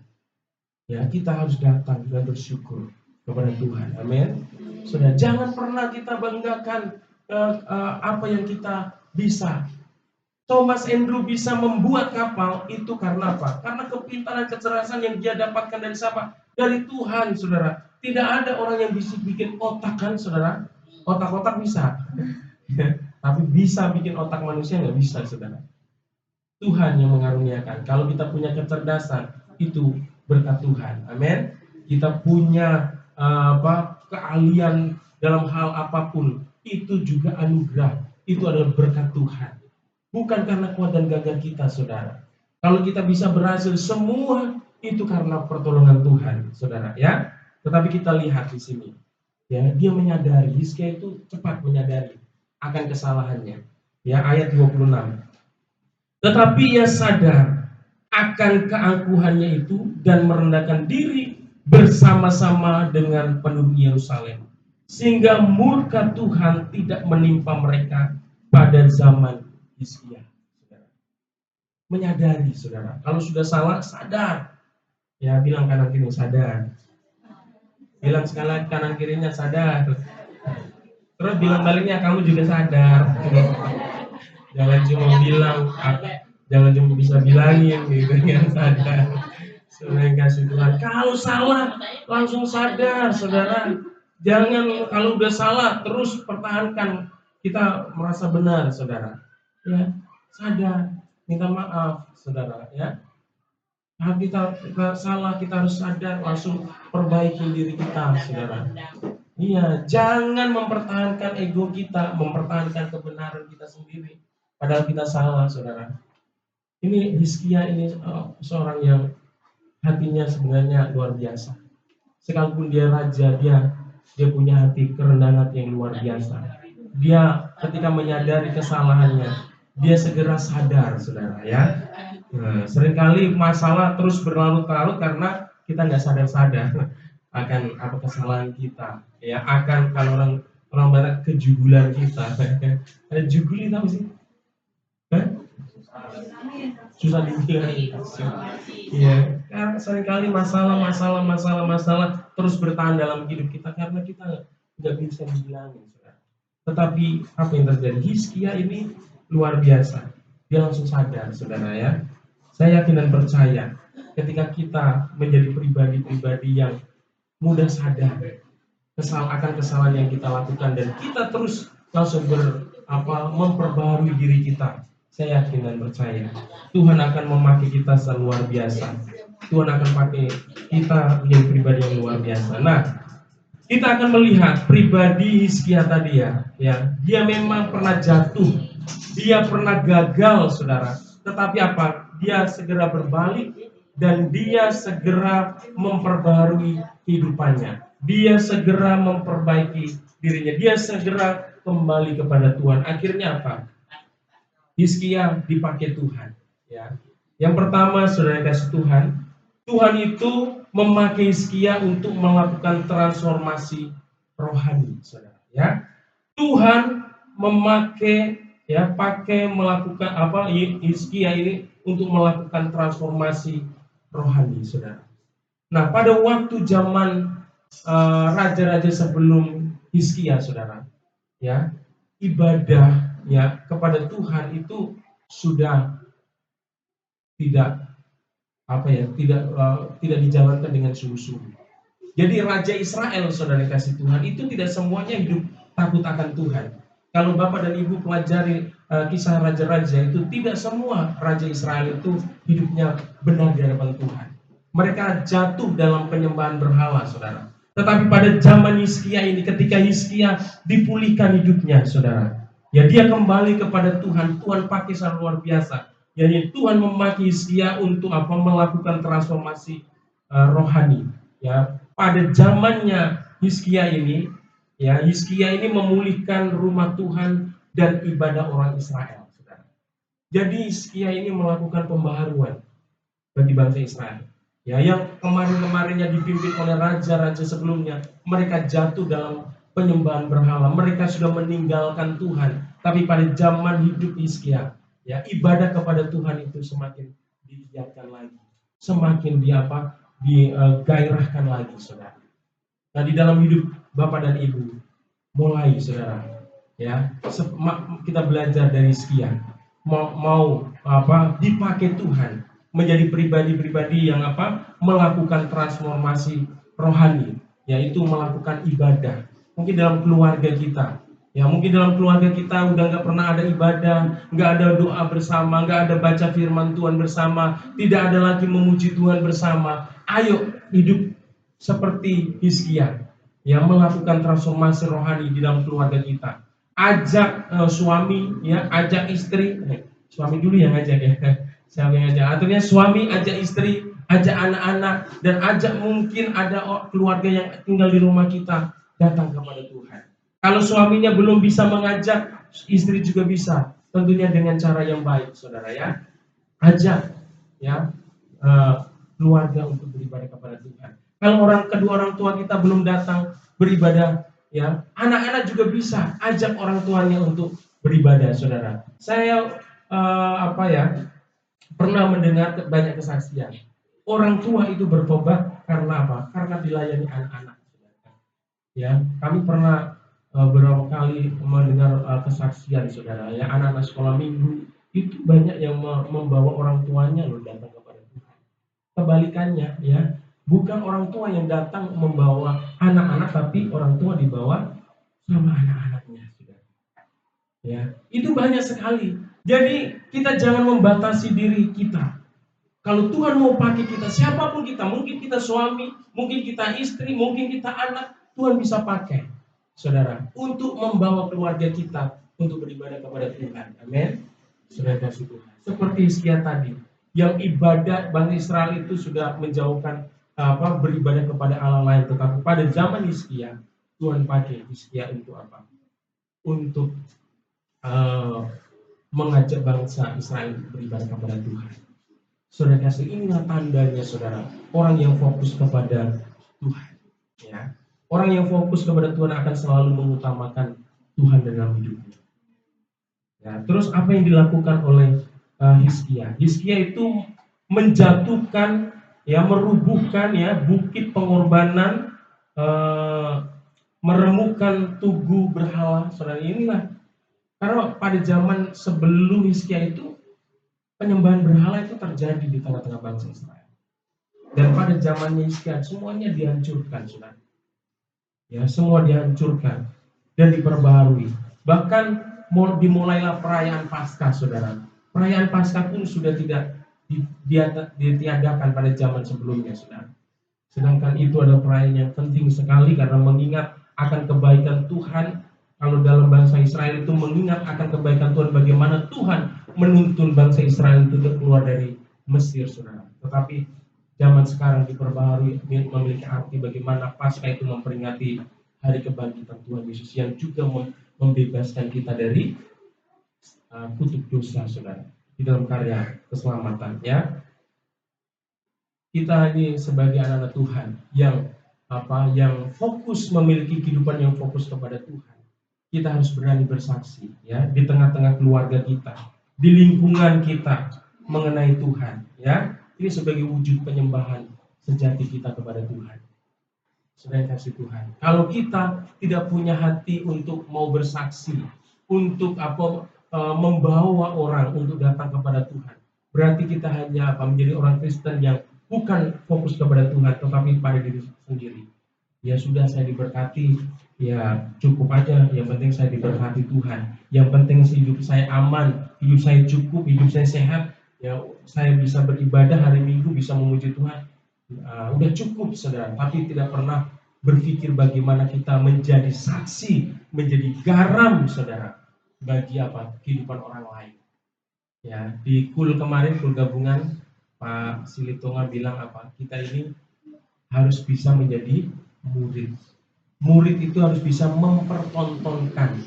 ya, kita harus datang dan bersyukur kepada Tuhan. Amin. Saudara, jangan pernah kita banggakan apa yang kita bisa. Thomas Andrew bisa membuat kapal itu karena apa? Karena kepintaran, kecerdasan yang dia dapatkan dari siapa? Dari Tuhan, saudara. Tidak ada orang yang bisa bikin otak kan, saudara? Otak-otak bisa. Tapi bisa bikin otak manusia nggak bisa, saudara. Tuhan yang mengaruniakan. Kalau kita punya kecerdasan, itu berkat Tuhan. Amin. Kita punya keahlian dalam hal apapun, itu juga anugerah. Itu adalah berkat Tuhan. Bukan karena kuat dan gagah kita, saudara. Kalau kita bisa berhasil semua, itu karena pertolongan Tuhan, saudara. Ya. Tetapi kita lihat di sini, ya, dia menyadari, Hizkia itu cepat menyadari akan kesalahannya. Ya, ayat 26. Tetapi ia sadar akan keangkuhannya itu dan merendahkan diri bersama-sama dengan penduduk Yerusalem, sehingga murka Tuhan tidak menimpa mereka pada zaman Hizkia. Menyadari, saudara, kalau sudah salah, sadar. Ya, bilang kanan kiri, sadar. Bilang sekali kanan kirinya, sadar. Terus bilang baliknya, kamu juga sadar. Jangan cuma bilang, jangan cuma bisa bilangin gitu ya, sadar. Saudara kasih Tuhan. Kalau salah langsung sadar, saudara. Jangan kalau udah salah terus pertahankan. Kita merasa benar, saudara. Ya, sadar, minta maaf, saudara. Ya, kalau kita salah, kita harus sadar, langsung perbaiki diri kita, saudara. Iya, jangan mempertahankan ego kita, mempertahankan kebenaran kita sendiri, padahal kita salah, saudara. Ini Hizkia ini seorang yang hatinya sebenarnya luar biasa. Sekalipun dia raja, dia punya hati kerendahan hati yang luar biasa. Dia ketika menyadari kesalahannya, dia segera sadar, saudara. Ya, seringkali masalah terus berlarut-larut karena kita nggak sadar-sadar akan apa kesalahan kita. Ya, akan kalau orang barat kejugulan kita. Jugul itu apa sih? Susah dibilang. Iya, karena seringkali masalah terus bertahan dalam hidup kita karena kita nggak bisa dibilangin. Tetapi apa yang terjadi? Hizkia ini luar biasa. Dia langsung sadar, saudara, ya. Saya yakin dan percaya ketika kita menjadi pribadi-pribadi yang mudah sadar akan kesalahan yang kita lakukan dan kita terus langsung memperbarui diri kita. Saya yakin dan percaya Tuhan akan memakai kita seluar biasa. Tuhan akan pakai kita menjadi pribadi yang luar biasa. Nah, kita akan melihat pribadi Hizkia tadi ya. Dia memang pernah jatuh, dia pernah gagal, saudara. Tetapi apa? Dia segera berbalik dan dia segera memperbarui kehidupannya. Dia segera memperbaiki dirinya. Dia segera kembali kepada Tuhan. Akhirnya apa? Hizkia dipakai Tuhan. Ya. Yang pertama, saudara kasih Tuhan itu memakai Hizkia untuk melakukan transformasi rohani, saudara. Ya, Tuhan memakai melakukan Hizkia ini untuk melakukan transformasi rohani, saudara. Nah, pada waktu zaman raja-raja sebelum Hizkia, saudara, ya, ibadah ya kepada Tuhan itu sudah tidak dijalankan dengan sungguh-sungguh. Jadi raja Israel, saudara kasih Tuhan, itu tidak semuanya hidup takut akan Tuhan. Kalau Bapak dan Ibu pelajari kisah raja-raja itu, tidak semua raja Israel itu hidupnya benar di hadapan Tuhan. Mereka jatuh dalam penyembahan berhala, saudara. Tetapi pada zaman Hizkia ini, ketika Hizkia dipulihkan hidupnya, saudara, ya dia kembali kepada Tuhan. Tuhan pakai secara luar biasa. Jadi Tuhan memakai Hizkia untuk melakukan transformasi rohani. Ya, pada zamannya Hizkia ini, ya, Hizkia ini memulihkan rumah Tuhan dan ibadah orang Israel, saudara. Jadi Hizkia ini melakukan pembaharuan bagi bangsa Israel. Ya, yang kemarin-kemarinnya dipimpin oleh raja-raja sebelumnya, mereka jatuh dalam penyembahan berhala. Mereka sudah meninggalkan Tuhan. Tapi pada zaman hidup Hizkia, ya, ibadah kepada Tuhan itu semakin digiatkan lagi, semakin digairahkan lagi, saudara. Nah, di dalam hidup Bapak dan Ibu, mulai, saudara, ya, kita belajar dari Hizkia, mau dipakai Tuhan menjadi pribadi-pribadi yang melakukan transformasi rohani, yaitu melakukan ibadah. Mungkin dalam keluarga kita, ya mungkin dalam keluarga kita udah nggak pernah ada ibadah, nggak ada doa bersama, nggak ada baca firman Tuhan bersama, tidak ada lagi memuji Tuhan bersama. Ayo hidup seperti Hizkia, yang melakukan transformasi rohani di dalam keluarga kita. Ajak suami, ya ajak istri, suami dulu yang ngajak ya. Siapa yang ngajak? Artinya suami ajak istri, ajak anak-anak, dan ajak mungkin ada keluarga yang tinggal di rumah kita datang kepada Tuhan. Kalau suaminya belum bisa mengajak, istri juga bisa. Tentunya dengan cara yang baik, saudara ya. Ajak ya keluarga untuk beribadah kepada Tuhan. Kalau kedua orang tua kita belum datang beribadah, ya anak-anak juga bisa ajak orang tuanya untuk beribadah, saudara. Saya pernah mendengar banyak kesaksian. Orang tua itu bertobat karena apa? Karena dilayani anak-anak. Ya, kami pernah beberapa kali mendengar kesaksian, saudara. Ya, anak-anak sekolah minggu itu banyak yang membawa orang tuanya loh datang kepada Tuhan. Kebalikannya, ya, bukan orang tua yang datang membawa anak-anak, tapi orang tua dibawa sama anak-anaknya, saudara. Ya, itu banyak sekali. Jadi kita jangan membatasi diri kita. Kalau Tuhan mau pakai kita, siapapun kita, mungkin kita suami, mungkin kita istri, mungkin kita anak, Tuhan bisa pakai, saudara, untuk membawa keluarga kita untuk beribadah kepada Tuhan. Amin. Saudara kasih Tuhan. Seperti Hizkia tadi, yang ibadat bangsa Israel itu sudah menjauhkan beribadah kepada Allah lain, tetapi pada zaman Hizkia, Tuhan pakai Hizkia untuk apa? Untuk mengajak bangsa Israel beribadah kepada Tuhan. Saudara kasih, inilah tandanya, saudara, orang yang fokus kepada Tuhan. Ya, orang yang fokus kepada Tuhan akan selalu mengutamakan Tuhan dalam hidupnya. Ya, terus apa yang dilakukan oleh Hizkia? Hizkia itu menjatuhkan, ya, merubuhkan, ya, bukit pengorbanan, meremukkan tugu berhala. Saudara, inilah karena pada zaman sebelum Hizkia itu penyembahan berhala itu terjadi di tengah-tengah bangsa Israel. Dan pada zamannya Hizkia semuanya dihancurkan, saudara. Ya, semua dihancurkan dan diperbaharui. Bahkan dimulailah perayaan Paskah, saudara. Perayaan Paskah pun sudah tidak ditiadakan pada zaman sebelumnya, saudara. Sedangkan itu adalah perayaan yang penting sekali karena mengingat akan kebaikan Tuhan. Kalau dalam bangsa Israel itu mengingat akan kebaikan Tuhan, bagaimana Tuhan menuntun bangsa Israel itu keluar dari Mesir, saudara. Tetapi zaman sekarang diperbaharui, memiliki arti bagaimana Paskah itu memperingati hari kebangkitan Tuhan Yesus yang juga membebaskan kita dari kutuk dosa, saudara, di dalam karya keselamatan. Ya, kita ini sebagai anak-anak Tuhan yang fokus memiliki kehidupan yang fokus kepada Tuhan. Kita harus berani bersaksi, ya, di tengah-tengah keluarga kita, di lingkungan kita mengenai Tuhan, ya. Ini sebagai wujud penyembahan sejati kita kepada Tuhan. Saudara kasih Tuhan. Kalau kita tidak punya hati untuk mau bersaksi, untuk membawa orang untuk datang kepada Tuhan, berarti kita hanya menjadi orang Kristen yang bukan fokus kepada Tuhan, tetapi pada diri sendiri. Ya sudah, saya diberkati, ya cukup aja. Yang penting saya diberkati Tuhan. Yang penting hidup saya aman, hidup saya cukup, hidup saya sehat. Ya saya bisa beribadah hari Minggu, bisa memuji Tuhan. Udah cukup, saudara. Tapi tidak pernah berpikir bagaimana kita menjadi saksi, menjadi garam, saudara, bagi kehidupan orang lain. Ya, di KUL kemarin, KUL gabungan, Pak Silitonga bilang kita ini harus bisa menjadi murid. Murid itu harus bisa mempertontonkan,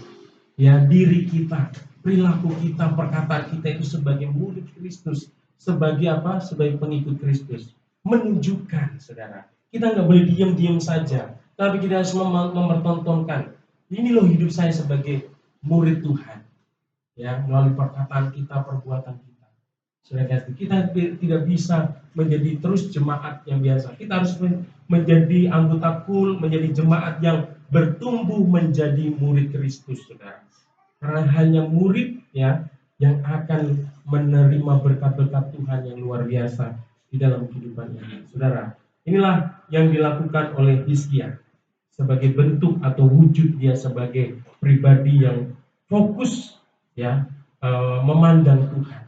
ya, diri kita, perilaku kita, perkataan kita itu sebagai murid Kristus, sebagai sebagai pengikut Kristus, menunjukkan, saudara. Kita nggak boleh diam-diam saja, tapi kita harus mempertontonkan. Ini loh hidup saya sebagai murid Tuhan, ya, melalui perkataan kita, perbuatan kita. Saudara, kita tidak bisa menjadi terus jemaat yang biasa. Kita harus menjadi anggota KUL, menjadi jemaat yang bertumbuh menjadi murid Kristus, saudara. Karena hanya murid, ya, yang akan menerima berkat-berkat Tuhan yang luar biasa di dalam kehidupannya. Saudara, inilah yang dilakukan oleh Hizkia sebagai bentuk atau wujud dia sebagai pribadi yang fokus, ya, memandang Tuhan.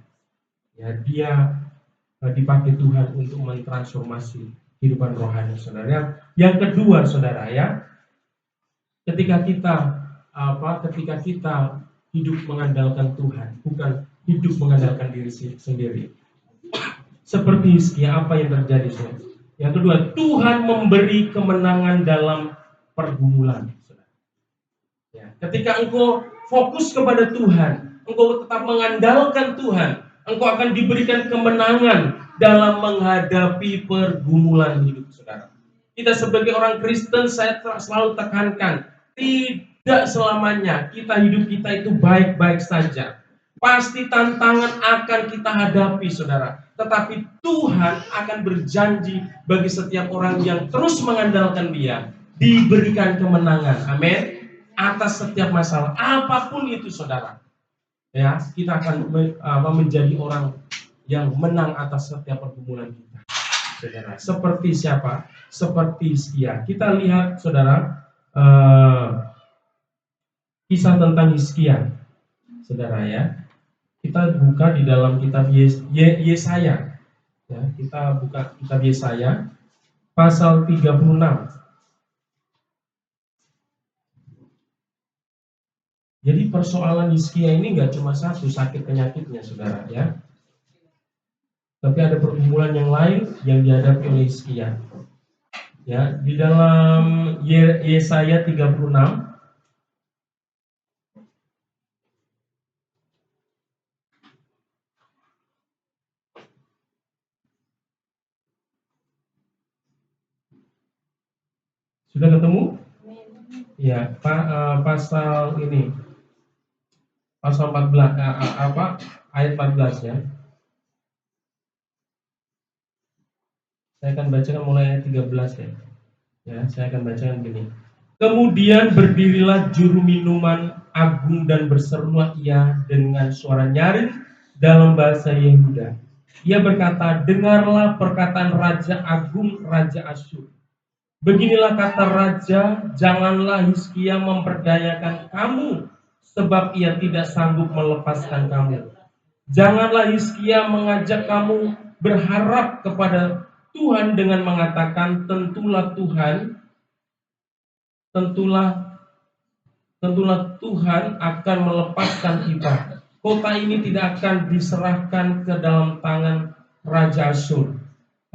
Ya, dia dipakai Tuhan untuk mentransformasi kehidupan rohani, saudara. Yang kedua, saudara, ya, ketika kita hidup mengandalkan Tuhan, bukan hidup mengandalkan diri sendiri. Seperti Hizkia, apa yang terjadi, saudara? Yang kedua, Tuhan memberi kemenangan dalam pergumulan, saudara. Ya, ketika engkau fokus kepada Tuhan, engkau tetap mengandalkan Tuhan, engkau akan diberikan kemenangan dalam menghadapi pergumulan hidup, saudara. Kita sebagai orang Kristen, saya selalu tekankan, tidak selamanya hidup kita itu baik-baik saja. Pasti tantangan akan kita hadapi, saudara. Tetapi Tuhan akan berjanji bagi setiap orang yang terus mengandalkan Dia, diberikan kemenangan. Amin. Atas setiap masalah, apapun itu, saudara. Ya, kita akan menjadi orang yang menang atas setiap pergumulan kita, saudara. Seperti siapa? Seperti Hizkia. Kita lihat, saudara, kisah tentang Hizkia, saudara, ya. Kita buka di dalam kitab Yesaya. Ya, kita buka kitab Yesaya pasal 36. Jadi persoalan Hizkia ini nggak cuma satu, sakit penyakitnya, saudara, ya. Tapi ada pergumulan yang lain yang dihadapi oleh Hizkia. Ya, di dalam Yesaya 36 sudah ketemu? Ya, pasal ini, pasal 14, ayat 14, ya. Saya akan bacakan mulai ayat 13, ya. Ya, saya akan bacakan begini. Kemudian berdirilah juru minuman agung dan berserulah ia dengan suara nyaring dalam bahasa Yehuda. Ia berkata, dengarlah perkataan Raja Agung, Raja Asyur. Beginilah kata Raja, janganlah Hizkia memperdayakan kamu, sebab ia tidak sanggup melepaskan kamu. Janganlah Hizkia mengajak kamu berharap kepada Tuhan dengan mengatakan, tentulah Tuhan akan melepaskan kita. Kota ini tidak akan diserahkan ke dalam tangan Raja Asyur.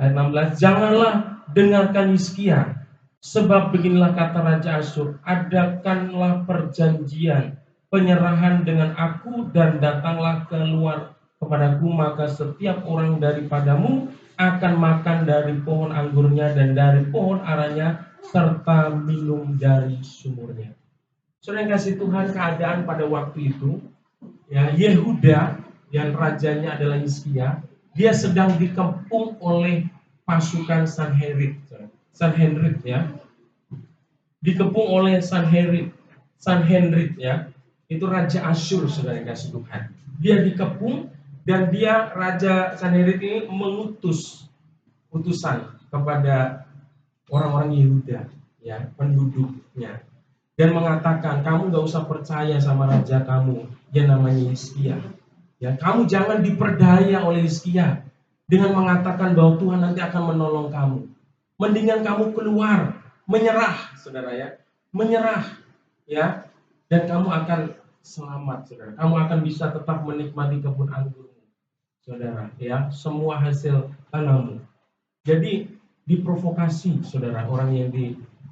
Ayat 16, janganlah dengarkan Hizkia, sebab beginilah kata Raja Asyur, adakanlah perjanjian penyerahan dengan aku dan datanglah keluar kepadaku, maka setiap orang daripadamu akan makan dari pohon anggurnya dan dari pohon aranya serta minum dari sumurnya. Saudara yang kasih Tuhan, keadaan pada waktu itu, ya, Yehuda yang rajanya adalah Hizkia, dia sedang dikepung oleh pasukan Sanherib, ya. Dikepung oleh Sanherib, ya. Itu Raja Asyur, saudara yang kasih Tuhan. Dia dikepung dan dia Raja Sanherib ini mengutus utusan kepada orang-orang Yehuda, ya, penduduknya, dan mengatakan, kamu gak usah percaya sama raja kamu yang namanya Hizkia. Ya, kamu jangan diperdaya oleh Hizkia dengan mengatakan bahwa Tuhan nanti akan menolong kamu. Mendingan kamu keluar, menyerah, saudara, ya, menyerah, ya, dan kamu akan selamat, saudara. Kamu akan bisa tetap menikmati kebun anggurmu, saudara, ya, semua hasil tanammu. Jadi diprovokasi, saudara, orang yang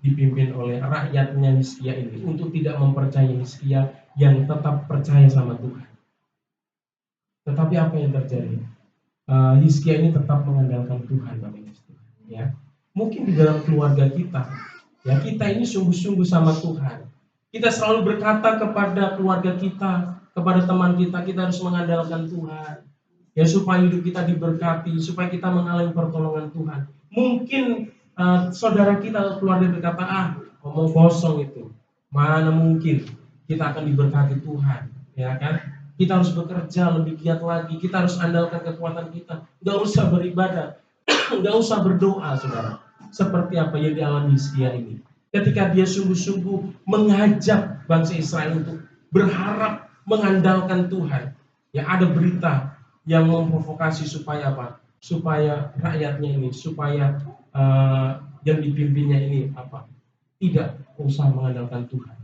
dipimpin oleh rakyatnya Hizkia ini untuk tidak mempercayai Hizkia yang tetap percaya sama Tuhan. Tetapi apa yang terjadi? Hizkia ini tetap mengandalkan Tuhan, Bapak Ibu, ya. Mungkin di dalam keluarga kita, ya, kita ini sungguh-sungguh sama Tuhan. Kita selalu berkata kepada keluarga kita, kepada teman kita, kita harus mengandalkan Tuhan, ya, supaya hidup kita diberkati, supaya kita mengalami pertolongan Tuhan. Mungkin saudara kita, keluarga berkata, omong kosong itu, mana mungkin kita akan diberkati Tuhan, ya kan? Kita harus bekerja lebih giat lagi. Kita harus andalkan kekuatan kita. Nggak usah beribadah, nggak usah berdoa, saudara. Seperti apa yang dialami Hizkia ini. Ketika dia sungguh-sungguh mengajak bangsa Israel untuk berharap mengandalkan Tuhan. Ya, ada berita yang memprovokasi supaya apa? Supaya rakyatnya ini, supaya yang dipimpinnya ini apa? Tidak usah mengandalkan Tuhan.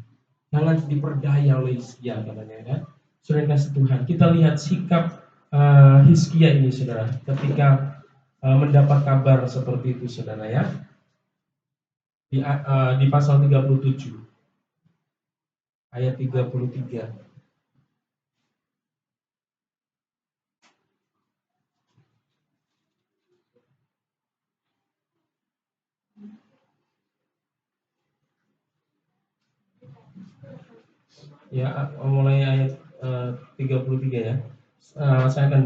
Jangan diperdaya oleh Hizkia, katanya ya. Saudara kasih Tuhan, kita lihat sikap Hizkia ini, saudara, ketika mendapat kabar seperti itu, saudara ya. Di pasal 37 ayat 33. Ya, mulai ayat 33 ya. Saya akan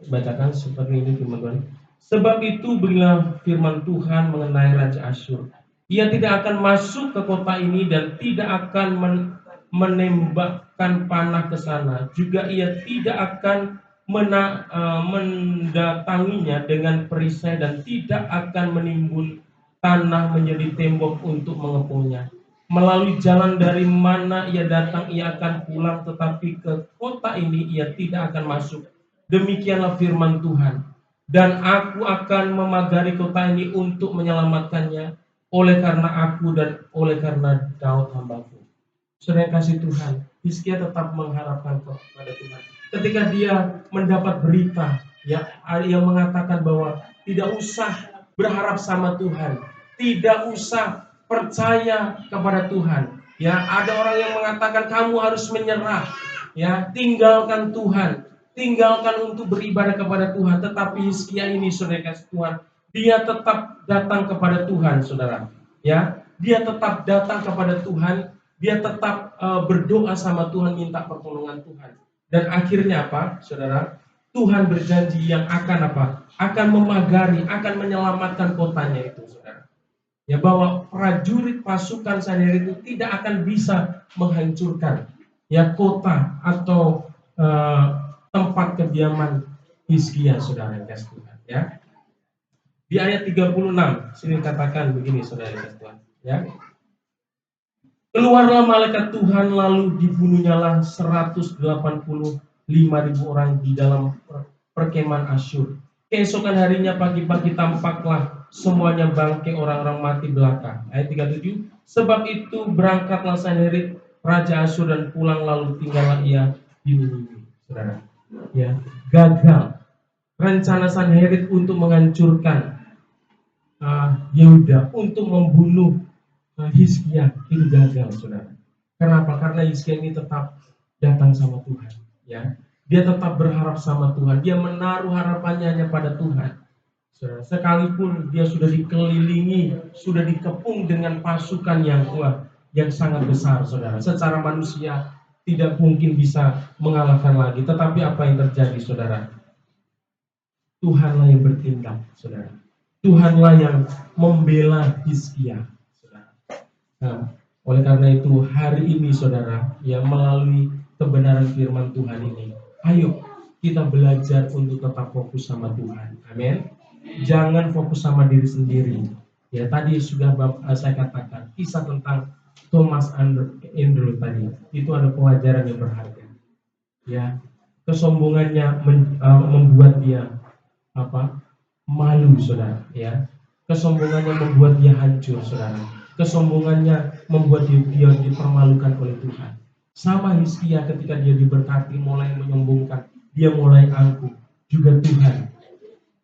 bacakan seperti ini firman Tuhan. Sebab itu beginilah firman Tuhan mengenai Raja Asyur. Ia tidak akan masuk ke kota ini dan tidak akan menembakkan panah ke sana. Juga ia tidak akan mendatanginya dengan perisai dan tidak akan menimbun tanah menjadi tembok untuk mengepungnya. Melalui jalan dari mana ia datang, ia akan pulang, tetapi ke kota ini ia tidak akan masuk. Demikianlah firman Tuhan. Dan aku akan memagari kota ini untuk menyelamatkannya, oleh karena aku dan oleh karena Daud hambaku. Saudara kasih Tuhan, Hizkia tetap mengharapkan kepada Tuhan. Ketika dia mendapat berita yang mengatakan bahwa tidak usah berharap sama Tuhan, tidak usah percaya kepada Tuhan. Ya, ada orang yang mengatakan kamu harus menyerah. Ya, tinggalkan Tuhan, tinggalkan untuk beribadah kepada Tuhan. Tetapi Hizkia ini, saudara kasih Tuhan, dia tetap datang kepada Tuhan, saudara. Ya, dia tetap datang kepada Tuhan. Dia tetap berdoa sama Tuhan, minta pertolongan Tuhan. Dan akhirnya apa, saudara? Tuhan berjanji yang akan apa? Akan memagari, akan menyelamatkan kotanya itu, saudara. Ya, bahwa prajurit pasukan Sanherib itu tidak akan bisa menghancurkan ya kota atau tempat kediaman Hizkia, saudara yang kasih Tuhan. Ya. Di ayat 36 sini katakan begini, saudara yang kasih Tuhan. Ya. Keluarlah malaikat Tuhan, lalu dibunuhnyalah 185.000 orang di dalam perkemahan Asyur. Keesokan harinya pagi-pagi tampaklah semuanya bangkai orang-orang mati belaka. Ayat 37. Sebab itu berangkatlah Sanherib Raja Asyur dan pulang, lalu tinggallah ia di Niniwe. Saudara, ya, gagal rencana Sanherib untuk menghancurkan Yehuda, untuk membunuh Hizkia itu gagal, saudara. Kenapa? Karena Hizkia ini tetap datang sama Tuhan. Ya, dia tetap berharap sama Tuhan. Dia menaruh harapannya hanya pada Tuhan. Saudara, sekalipun dia sudah dikelilingi, sudah dikepung dengan pasukan yang kuat, yang sangat besar, saudara. Secara manusia tidak mungkin bisa mengalahkan lagi. Tetapi apa yang terjadi, saudara? Tuhanlah yang bertindak, saudara. Tuhanlah yang membela Hizkia. Nah, oleh karena itu hari ini, saudara, ya, melalui kebenaran firman Tuhan ini, ayo kita belajar untuk tetap fokus sama Tuhan. Amin. Jangan fokus sama diri sendiri. Ya, tadi sudah saya katakan kisah tentang Thomas Andrew tadi. Itu ada pelajaran yang berharga. Ya, kesombongannya membuat dia malu, saudara. Ya, kesombongannya membuat dia hancur, saudara. Kesombongannya membuat dia dipermalukan oleh Tuhan. Sama Hizkia ketika dia diberkati mulai menyombongkan, dia mulai angkuh. Juga Tuhan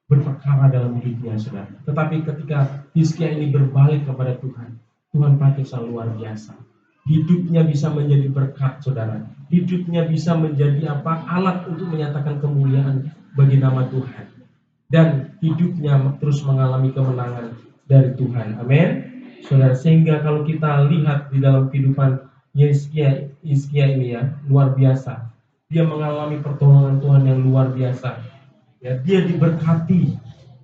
berperkara dalam hidupnya, saudara. Tetapi ketika Hizkia ini berbalik kepada Tuhan, Tuhan pakai luar biasa. Hidupnya bisa menjadi berkat, saudara. Hidupnya bisa menjadi alat untuk menyatakan kemuliaan bagi nama Tuhan. Dan hidupnya terus mengalami kemenangan dari Tuhan. Amin. Saudara, sehingga kalau kita lihat di dalam kehidupan Hizkia ini, ya, luar biasa. Dia mengalami pertolongan Tuhan yang luar biasa. Ya, dia diberkati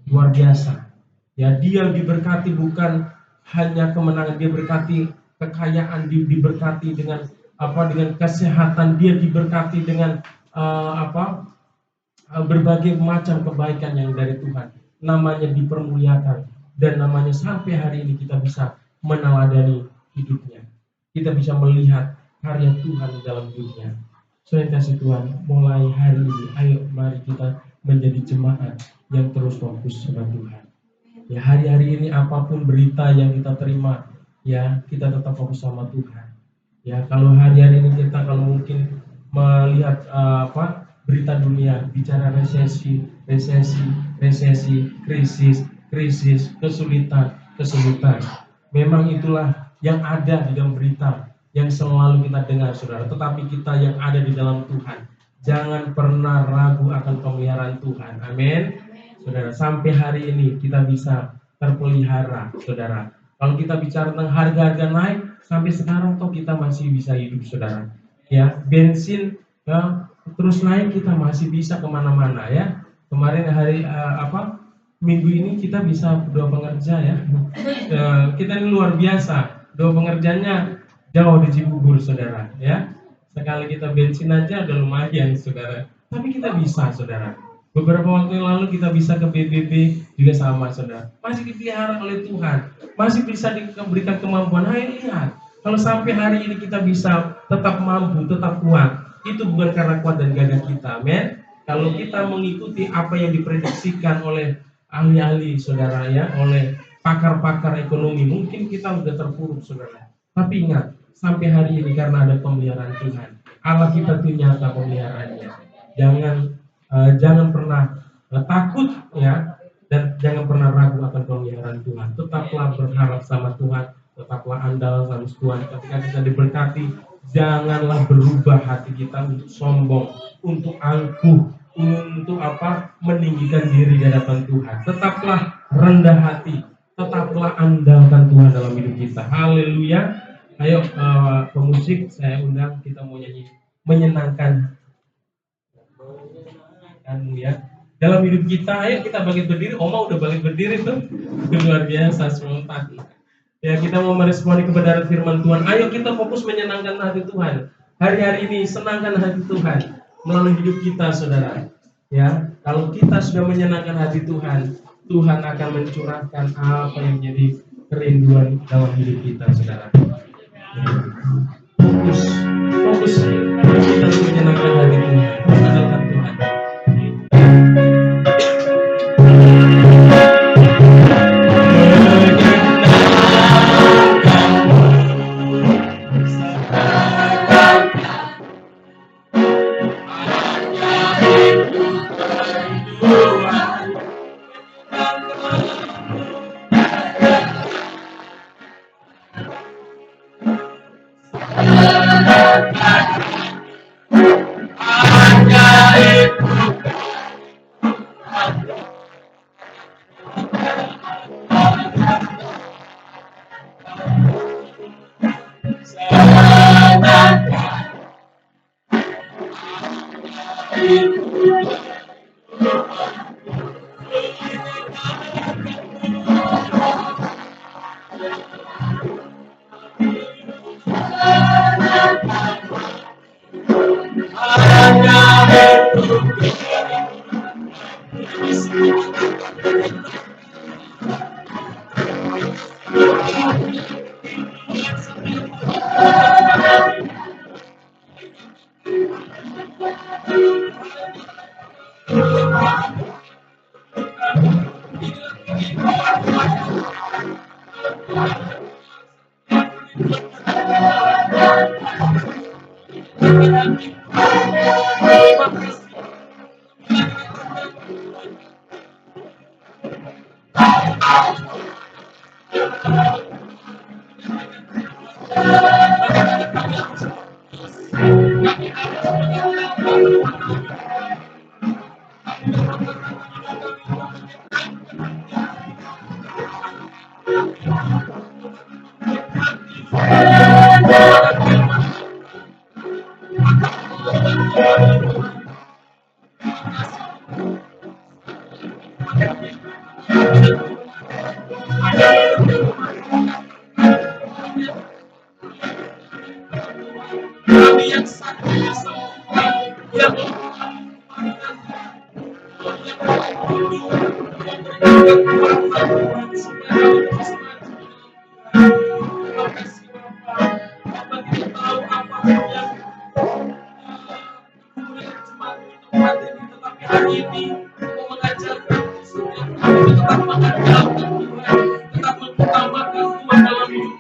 luar biasa. Ya, dia diberkati bukan hanya kemenangan, dia berkati kekayaan, diberkati dengan dengan kesehatan, dia diberkati dengan berbagai macam kebaikan yang dari Tuhan, namanya dipermuliakan, dan namanya sampai hari ini kita bisa meneladani hidupnya, kita bisa melihat karya Tuhan di dalam hidupnya. Saudara kasih Tuhan, mulai hari ini, ayo mari kita menjadi jemaat yang terus fokus sama Tuhan. Ya, hari-hari ini apapun berita yang kita terima, ya kita tetap fokus sama Tuhan. Ya, kalau hari-hari ini kita kalau mungkin melihat berita dunia bicara resesi, krisis, kesulitan. Memang itulah yang ada di dalam berita yang selalu kita dengar, saudara. Tetapi kita yang ada di dalam Tuhan, jangan pernah ragu akan pemeliharaan Tuhan. Amin. Saudara, sampai hari ini kita bisa terpelihara, saudara. Kalau kita bicara tentang harga-harga naik, sampai sekarang toh kita masih bisa hidup, saudara. Ya, bensin ya, terus naik, kita masih bisa kemana-mana ya. Kemarin hari minggu ini kita bisa dua pengerja ya. Kita ini luar biasa, dua pengerjanya jauh di Cibubur, saudara. Ya, sekali kita bensin aja udah lumayan, saudara. Tapi kita bisa, saudara. Beberapa waktu yang lalu kita bisa ke BBB juga sama, saudara. Masih dipelihara oleh Tuhan, masih bisa diberikan kemampuan. Ayo lihat, kalau sampai hari ini kita bisa tetap mampu, tetap kuat, itu bukan karena kuat dan gagah kita, amin. Kalau kita mengikuti apa yang diprediksikan oleh ahli-ahli, saudara ya, oleh pakar-pakar ekonomi, mungkin kita udah terpuruk, saudara. Tapi ingat, sampai hari ini karena ada pemeliharaan Tuhan, Allah kita tuh nyata pemeliharaannya. Jangan pernah takut ya, dan jangan pernah ragu akan pemeliharaan Tuhan. Tetaplah berharap sama Tuhan, tetaplah andal sama Tuhan. Ketika kita diberkati, janganlah berubah hati kita untuk sombong, untuk angkuh, untuk meninggikan diri di hadapan Tuhan. Tetaplah rendah hati, tetaplah andalkan Tuhan dalam hidup kita. Haleluya. Ayo pemusik, saya undang, kita mau nyanyi menyenangkan ya dalam hidup kita. Ayo kita bangkit berdiri. Oma udah bangkit berdiri tuh, luar biasa, semangat. Ya, kita mau meresponi kebenaran firman Tuhan. Ayo kita fokus menyenangkan hati Tuhan. Hari-hari ini senangkan hati Tuhan melalui hidup kita, saudara. Ya, kalau kita sudah menyenangkan hati Tuhan, Tuhan akan mencurahkan apa yang menjadi kerinduan dalam hidup kita, saudara. Ya. Fokus kita untuk menyenangkan hati Tuhan, menyenangkan Tuhan.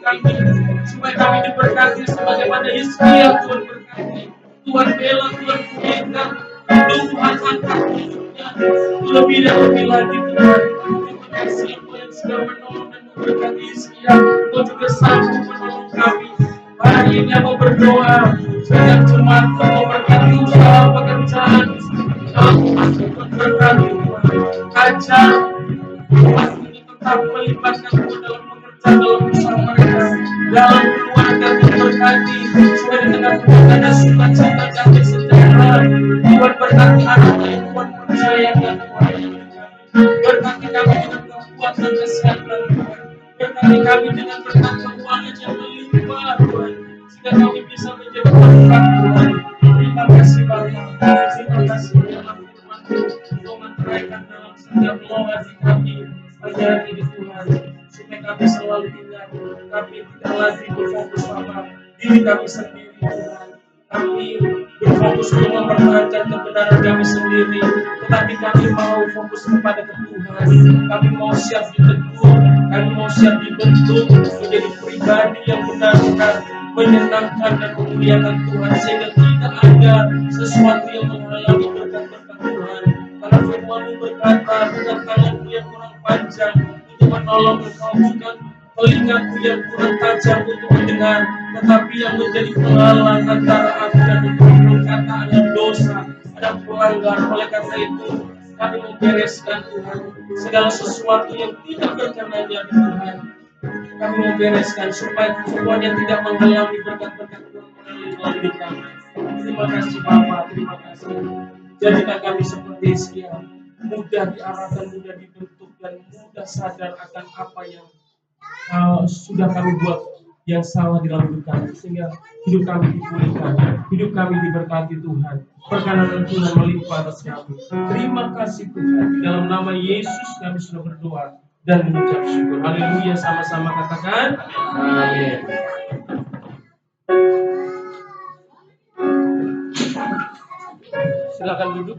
kami, supaya kami diberkati sebagaimana Hizkia Tuhan berkati. Tuhan bela, Tuhan pulihkan, Tuhan angkat hidupnya lebih dan lebih lagi Tuhan. Terima kasih Engkau yang sudah menolong dan memberkati Hizkia. Engkau juga sanggup menolong kami. Hari ini aku berdoa setiap jemaat Engkau berkati usaha pekerjaan. Tuhan berkati Tuhan. Ajar Tuhan ini tetap melibatkan Tuhan dalam pekerjaan, dalam usaha mereka, dalam keluarga Tuhan berkati. Supaya di tengah keluarga ada sukacita dan sejahtera. Tuhan berkati anak yang Tuhan percayakan Tuhan. Berkati kami dengan kekuatan dan kesehatan Tuhan. Berkati kami dengan berkat keuangan yang melimpah Tuhan. Sehingga kami bisa menjadi berkat Tuhan. Terima kasih Bapa. Terima kasih dalam firman Engkau meneraikan dalam setiap doa di kami pada ini Tuhan. Supaya kami selalu ingat kami tidak lagi berfokus pada diri kami sendiri Tuhan. Kami berfokus untuk mempertahankan kebenaran kami sendiri, tetapi kami mau fokus kepada Tuhan. Kami mau siap ditegur, kami mau siap dibentuk menjadi pribadi yang benar-benar menyenangkan dan memuliakan Tuhan, sehingga tidak ada sesuatu yang menghalangi berkat-berkat Tuhan. Karena firman-Mu berkata, bukan tanganku yang kurang panjang untuk menolong Engkau, bukan telingaku yang kurang tajam untuk mendengar, tetapi yang menjadi penghalang antara aku dan Engkau berkata ada dosa, ada pelanggar. Oleh karena itu kami membereskan Tuhan segala sesuatu yang tidak berkenan di Tuhan. Kami membereskan supaya semuanya tidak menghalangi berkat-berkat Tuhan mengalir hidup kami. Terima kasih Bapa, terima kasih. Jadikan kami seperti Hizkia, mudah diarahkan, mudah dibentuk, dan mudah sadar akan apa yang sudah kami buat yang salah di dalam hidup kami, sehingga hidup kami dipulihkan, hidup kami diberkati Tuhan, perkenanan Tuhan melimpah atas kami. Terima kasih Tuhan, di dalam nama Yesus kami sudah berdoa dan mengucap syukur. Haleluya, sama-sama katakan amin. Silakan duduk.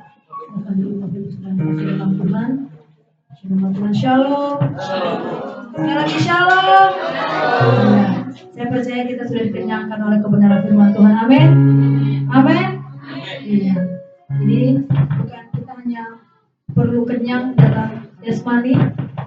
Tuhan, shalom. Sekali lagi shalom. Saya percaya kita sudah dikenyangkan oleh kebenaran firman Tuhan. Amin. Amin. Iya. Jadi bukan kita hanya perlu kenyang dalam jasmani,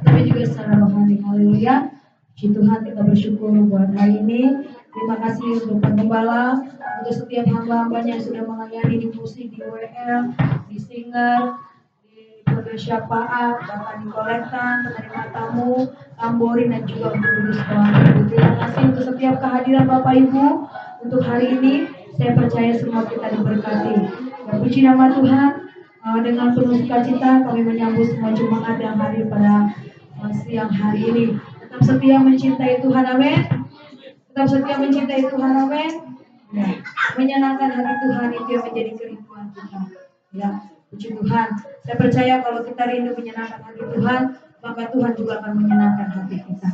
tapi juga secara rohani. Haleluya. Puji Tuhan, kita bersyukur buat hari ini. Terima kasih untuk Pak Gembala, untuk setiap hamba-hambanya yang sudah melayani di musik, di WL, di singer, di keluarga syafaat, bahkan di kolektan, penerima tamu, tamborin, dan juga untuk guru sekolah. Terima kasih untuk setiap kehadiran Bapak Ibu untuk hari ini. Saya percaya semua kita diberkati. Dan puji nama Tuhan, dengan penuh sukacita kami menyambut semua jemaat yang hadir pada siang hari ini. Tetap setia mencintai Tuhan, amin. Tetap setia mencintai Tuhan, amin. Ya, menyenangkan hati Tuhan itu yang menjadi kerinduan kita. Ya, puji Tuhan. Saya percaya kalau kita rindu menyenangkan hati Tuhan, maka Tuhan juga akan menyenangkan hati kita.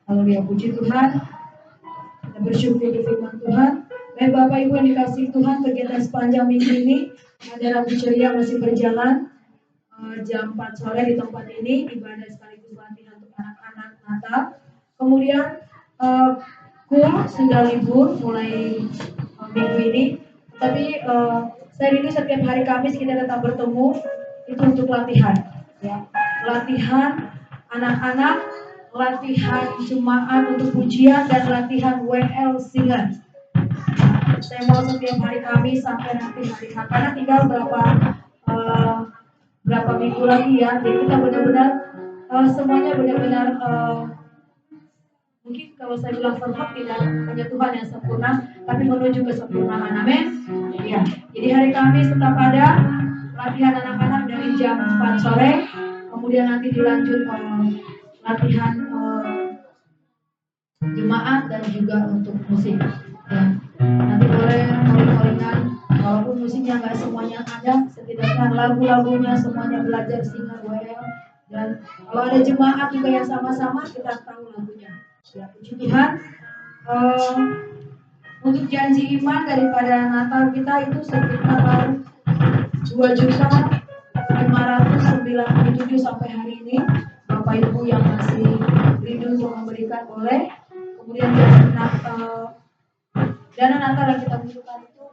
Haleluya, puji Tuhan. Kita bersyukur di firman Tuhan. Baik Bapak Ibu yang dikasihi Tuhan, kegiatan sepanjang minggu ini ada Rabu Ceria masih berjalan. Jam 4 sore di tempat ini ibadah sekaligus latihan untuk anak-anak Natal. Kemudian sudah libur mulai minggu ini, tapi saya rindu setiap hari Kamis kita tetap bertemu itu untuk latihan, ya. Latihan anak-anak, latihan jemaat untuk pujian, dan latihan WL singer. Saya mau setiap hari Kamis sampai nanti hari H, karena tinggal berapa minggu lagi ya. Jadi kita benar-benar semuanya benar-benar mungkin kalau saya bilang perfect, tidak hanya Tuhan yang sempurna, tapi menuju kesempurnaan. Amin. Ya. Jadi hari Kamis tetap ada latihan anak-anak dari jam 4 sore, kemudian nanti dilanjut latihan jemaat dan juga untuk musik. Ya. Nanti boleh calling-callingan, walaupun musiknya nggak semuanya ada, setidaknya lagu-lagunya semuanya belajar singer WL. Dan kalau ada jemaat juga yang sama-sama, kita tahu lagunya. Ya, puji Tuhan. Untuk janji iman daripada Natal kita itu sekitar 2.597.000 sampai hari ini. Bapak Ibu yang masih rindu untuk memberikan boleh. Kemudian dana Natal yang kita butuhkan itu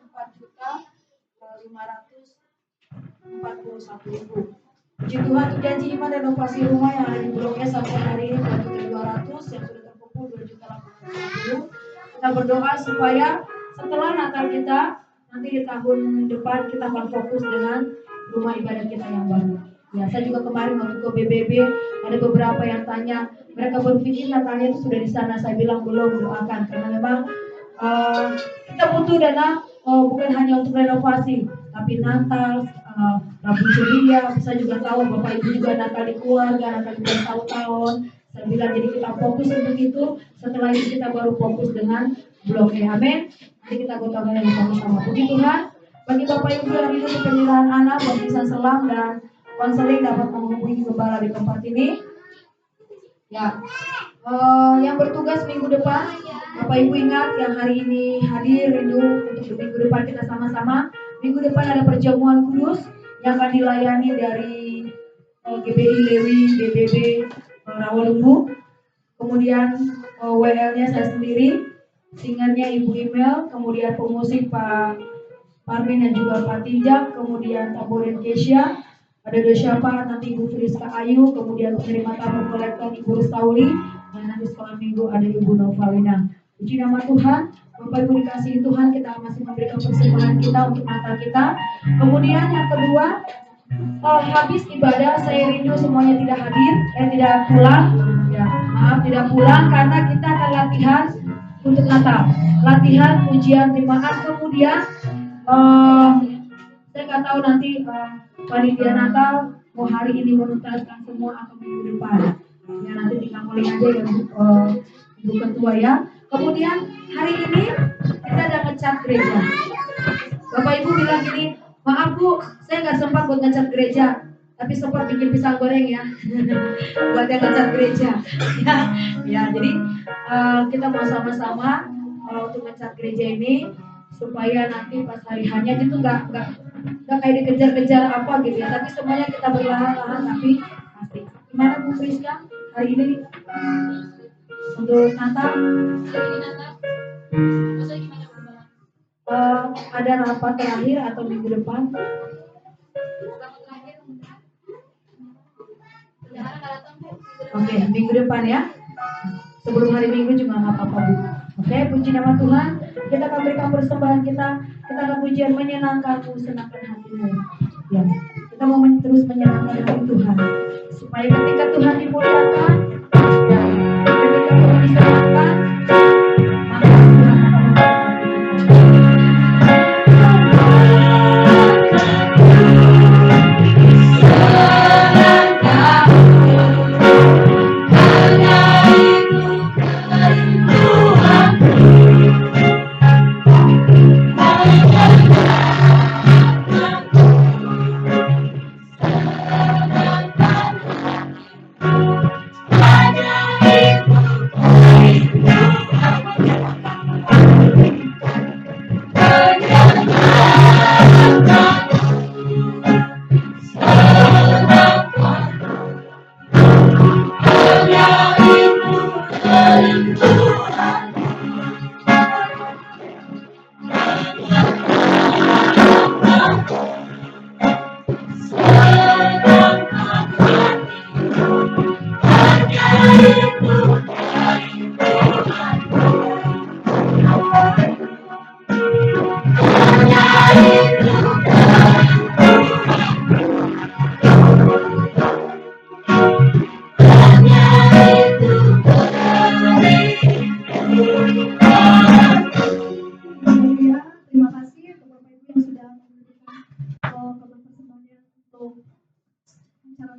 4.541.000. Puji Tuhan untuk janji iman renovasi rumah yang ada di Blok S sampai hari ini 2.200 yang sudah terkumpul 2.850. Kita berdoa supaya setelah Natal kita nanti di tahun depan kita akan fokus dengan rumah ibadah kita yang baru. Ya, saya juga kemarin waktu ke BBB ada beberapa yang tanya, mereka berpikir Natalnya itu sudah di sana. Saya bilang belum, doakan karena memang kita butuh dana bukan hanya untuk renovasi, tapi Natal, Rabu Ceria, saya juga tahu Bapak Ibu juga Natal di keluarga, Natal di tahun-tahun. Saya bilang jadi kita fokus untuk itu. Setelah itu kita baru fokus dengan Blok E. Amin. Nanti kita gotong royong sama-sama. Puji Tuhan. Bagi Bapak Ibu yang rindu penyerahan anak, baptisan selam dan konseling dapat menghubungi gembala di tempat ini. Ya, yang bertugas minggu depan, Bapak Ibu ingat yang hari ini hadir rindu untuk minggu depan kita sama-sama. Minggu depan ada perjamuan kudus yang akan dilayani dari GBI Lewi, BBB Rawalumbu. Kemudian WL-nya saya sendiri, singernya Ibu Imel, kemudian pemusik Pak Parmin dan juga Pak Tijak, kemudian Taborin Kesia, ada siapa nanti Ibu Friska Ayu, kemudian penerima tamu kolektor Ibu Restauli, dan nanti sekolah minggu ada Ibu Novalina. Puji nama Tuhan, Bapak Ibu dikasihi Tuhan, kita masih memberikan persembahan kita untuk Natal kita. Kemudian yang kedua, habis ibadah saya rindu semuanya tidak hadir, tidak pulang, ya maaf tidak pulang karena kita akan latihan untuk Natal, latihan ujian terjemahan. Kemudian saya nggak tahu nanti panitia Natal mau hari ini menuntaskan semua atau minggu depan. Ya nanti tinggal calling aja ya Ibu Ketua ya. Kemudian hari ini kita ada ngecat gereja. Bapak Ibu bilang gini, maaf Bu, saya nggak sempat buat ngecat gereja, tapi sempat bikin pisang goreng ya, buat yang ngecat gereja. ya jadi kita mau sama-sama untuk ngecat gereja ini supaya nanti pas hari hanya itu nggak kayak dikejar-kejar apa gitu ya, tapi semuanya kita berlahan-lahan tapi pasti. Gimana Bu Friska hari ini untuk Natal? Ada rapat terakhir atau minggu depan? Oke, minggu depan ya. Sebelum hari Minggu juga nggak apa-apa Bu. Oke, puji nama Tuhan. Kita akan berikan persembahan kita. Kita akan pujian menyenangkanmu, senangkan hatimu. Ya, kita mau terus menyenangkan hati Tuhan. Supaya ketika Tuhan dimuliakan, ya, ketika Tuhan disenangkan,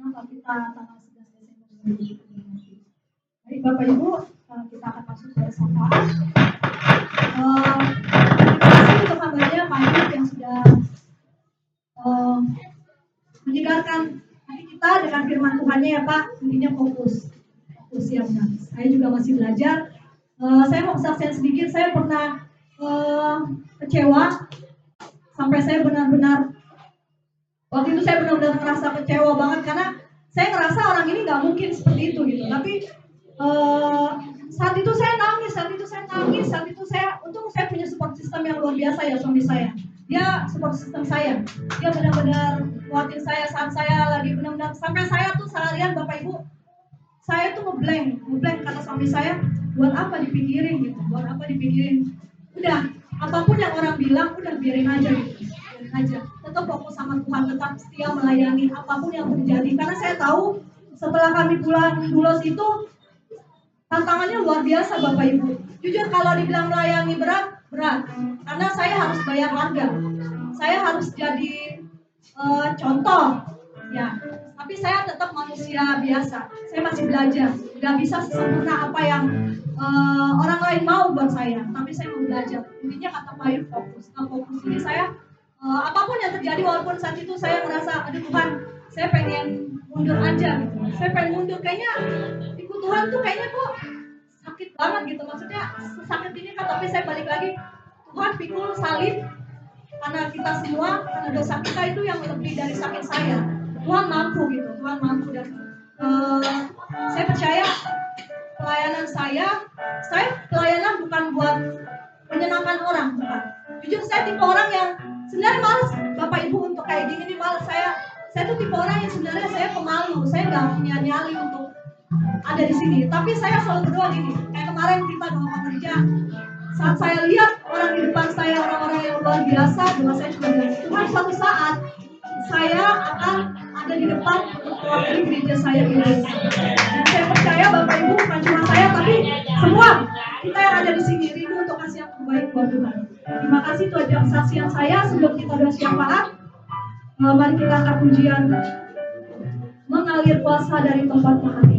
maka Tuhan akan memberkati. Baik Bapak Ibu, kita akan masuk ke sapa. Terima kasih untuk kabarnya Pak Ayub yang sudah menyegarkan hati kita dengan firman Tuhannya ya Pak. Intinya fokus ya benar. Saya juga masih belajar. Saya mau kesaksian sedikit. Saya pernah kecewa sampai saya benar-benar waktu itu saya benar-benar merasa kecewa banget karena saya ngerasa orang ini nggak mungkin seperti itu gitu. Tapi Saat itu saya nangis, untung saya punya support system yang luar biasa ya, suami saya. Dia support system saya. Dia benar-benar nguatin saya saat saya lagi benar-benar, sampai saya tuh seharian Bapak Ibu, saya tuh ngeblank kata suami saya, buat apa dipikirin gitu, udah apapun yang orang bilang udah biarin aja gitu, tetap fokus sama Tuhan, tetap setia melayani apapun yang terjadi, karena saya tahu setelah kami pulang Bulos itu tantangannya luar biasa Bapak Ibu. Jujur kalau dibilang melayani berat, karena saya harus bayar harga, saya harus jadi contoh ya, tapi saya tetap manusia biasa, saya masih belajar, nggak bisa sesempurna apa yang orang lain mau buat saya, tapi saya mau belajar. Intinya kata Pak Yus, fokus. Ini saya apapun yang terjadi, walaupun saat itu saya merasa aduh Tuhan, saya pengen mundur aja gitu, kayaknya ikut Tuhan tuh kayaknya kok sakit banget gitu, maksudnya sakit ini kan, tapi saya balik lagi, Tuhan pikul salib karena kita semua, karena dosa kita itu yang lebih dari sakit saya. Tuhan mampu gitu, dan saya percaya pelayanan saya pelayanan bukan buat menyenangkan orang, bukan. Jujur saya tipe orang yang sebenarnya malas Bapak Ibu untuk kayak gini nih, malas saya tuh tipe orang yang sebenarnya saya pemalu, saya nggak punya nyali untuk ada di sini, tapi saya selalu berdoa gini, kayak kemarin kita doa pekerja, saat saya lihat orang di depan saya, orang-orang yang luar biasa, doa saya cuma bilang, Tuhan suatu saat saya akan ada di depan mewakili gereja saya ini. Dan saya percaya Bapak Ibu bukan cuma saya, tapi semua kita yang ada di sini rindu untuk kasih yang terbaik buat Tuhan. Terima kasih itu aja kesaksian saya. Sebelum kita doa syafaat, mari kita angkat pujian mengalir kuasa dari tempat Tuhan ini.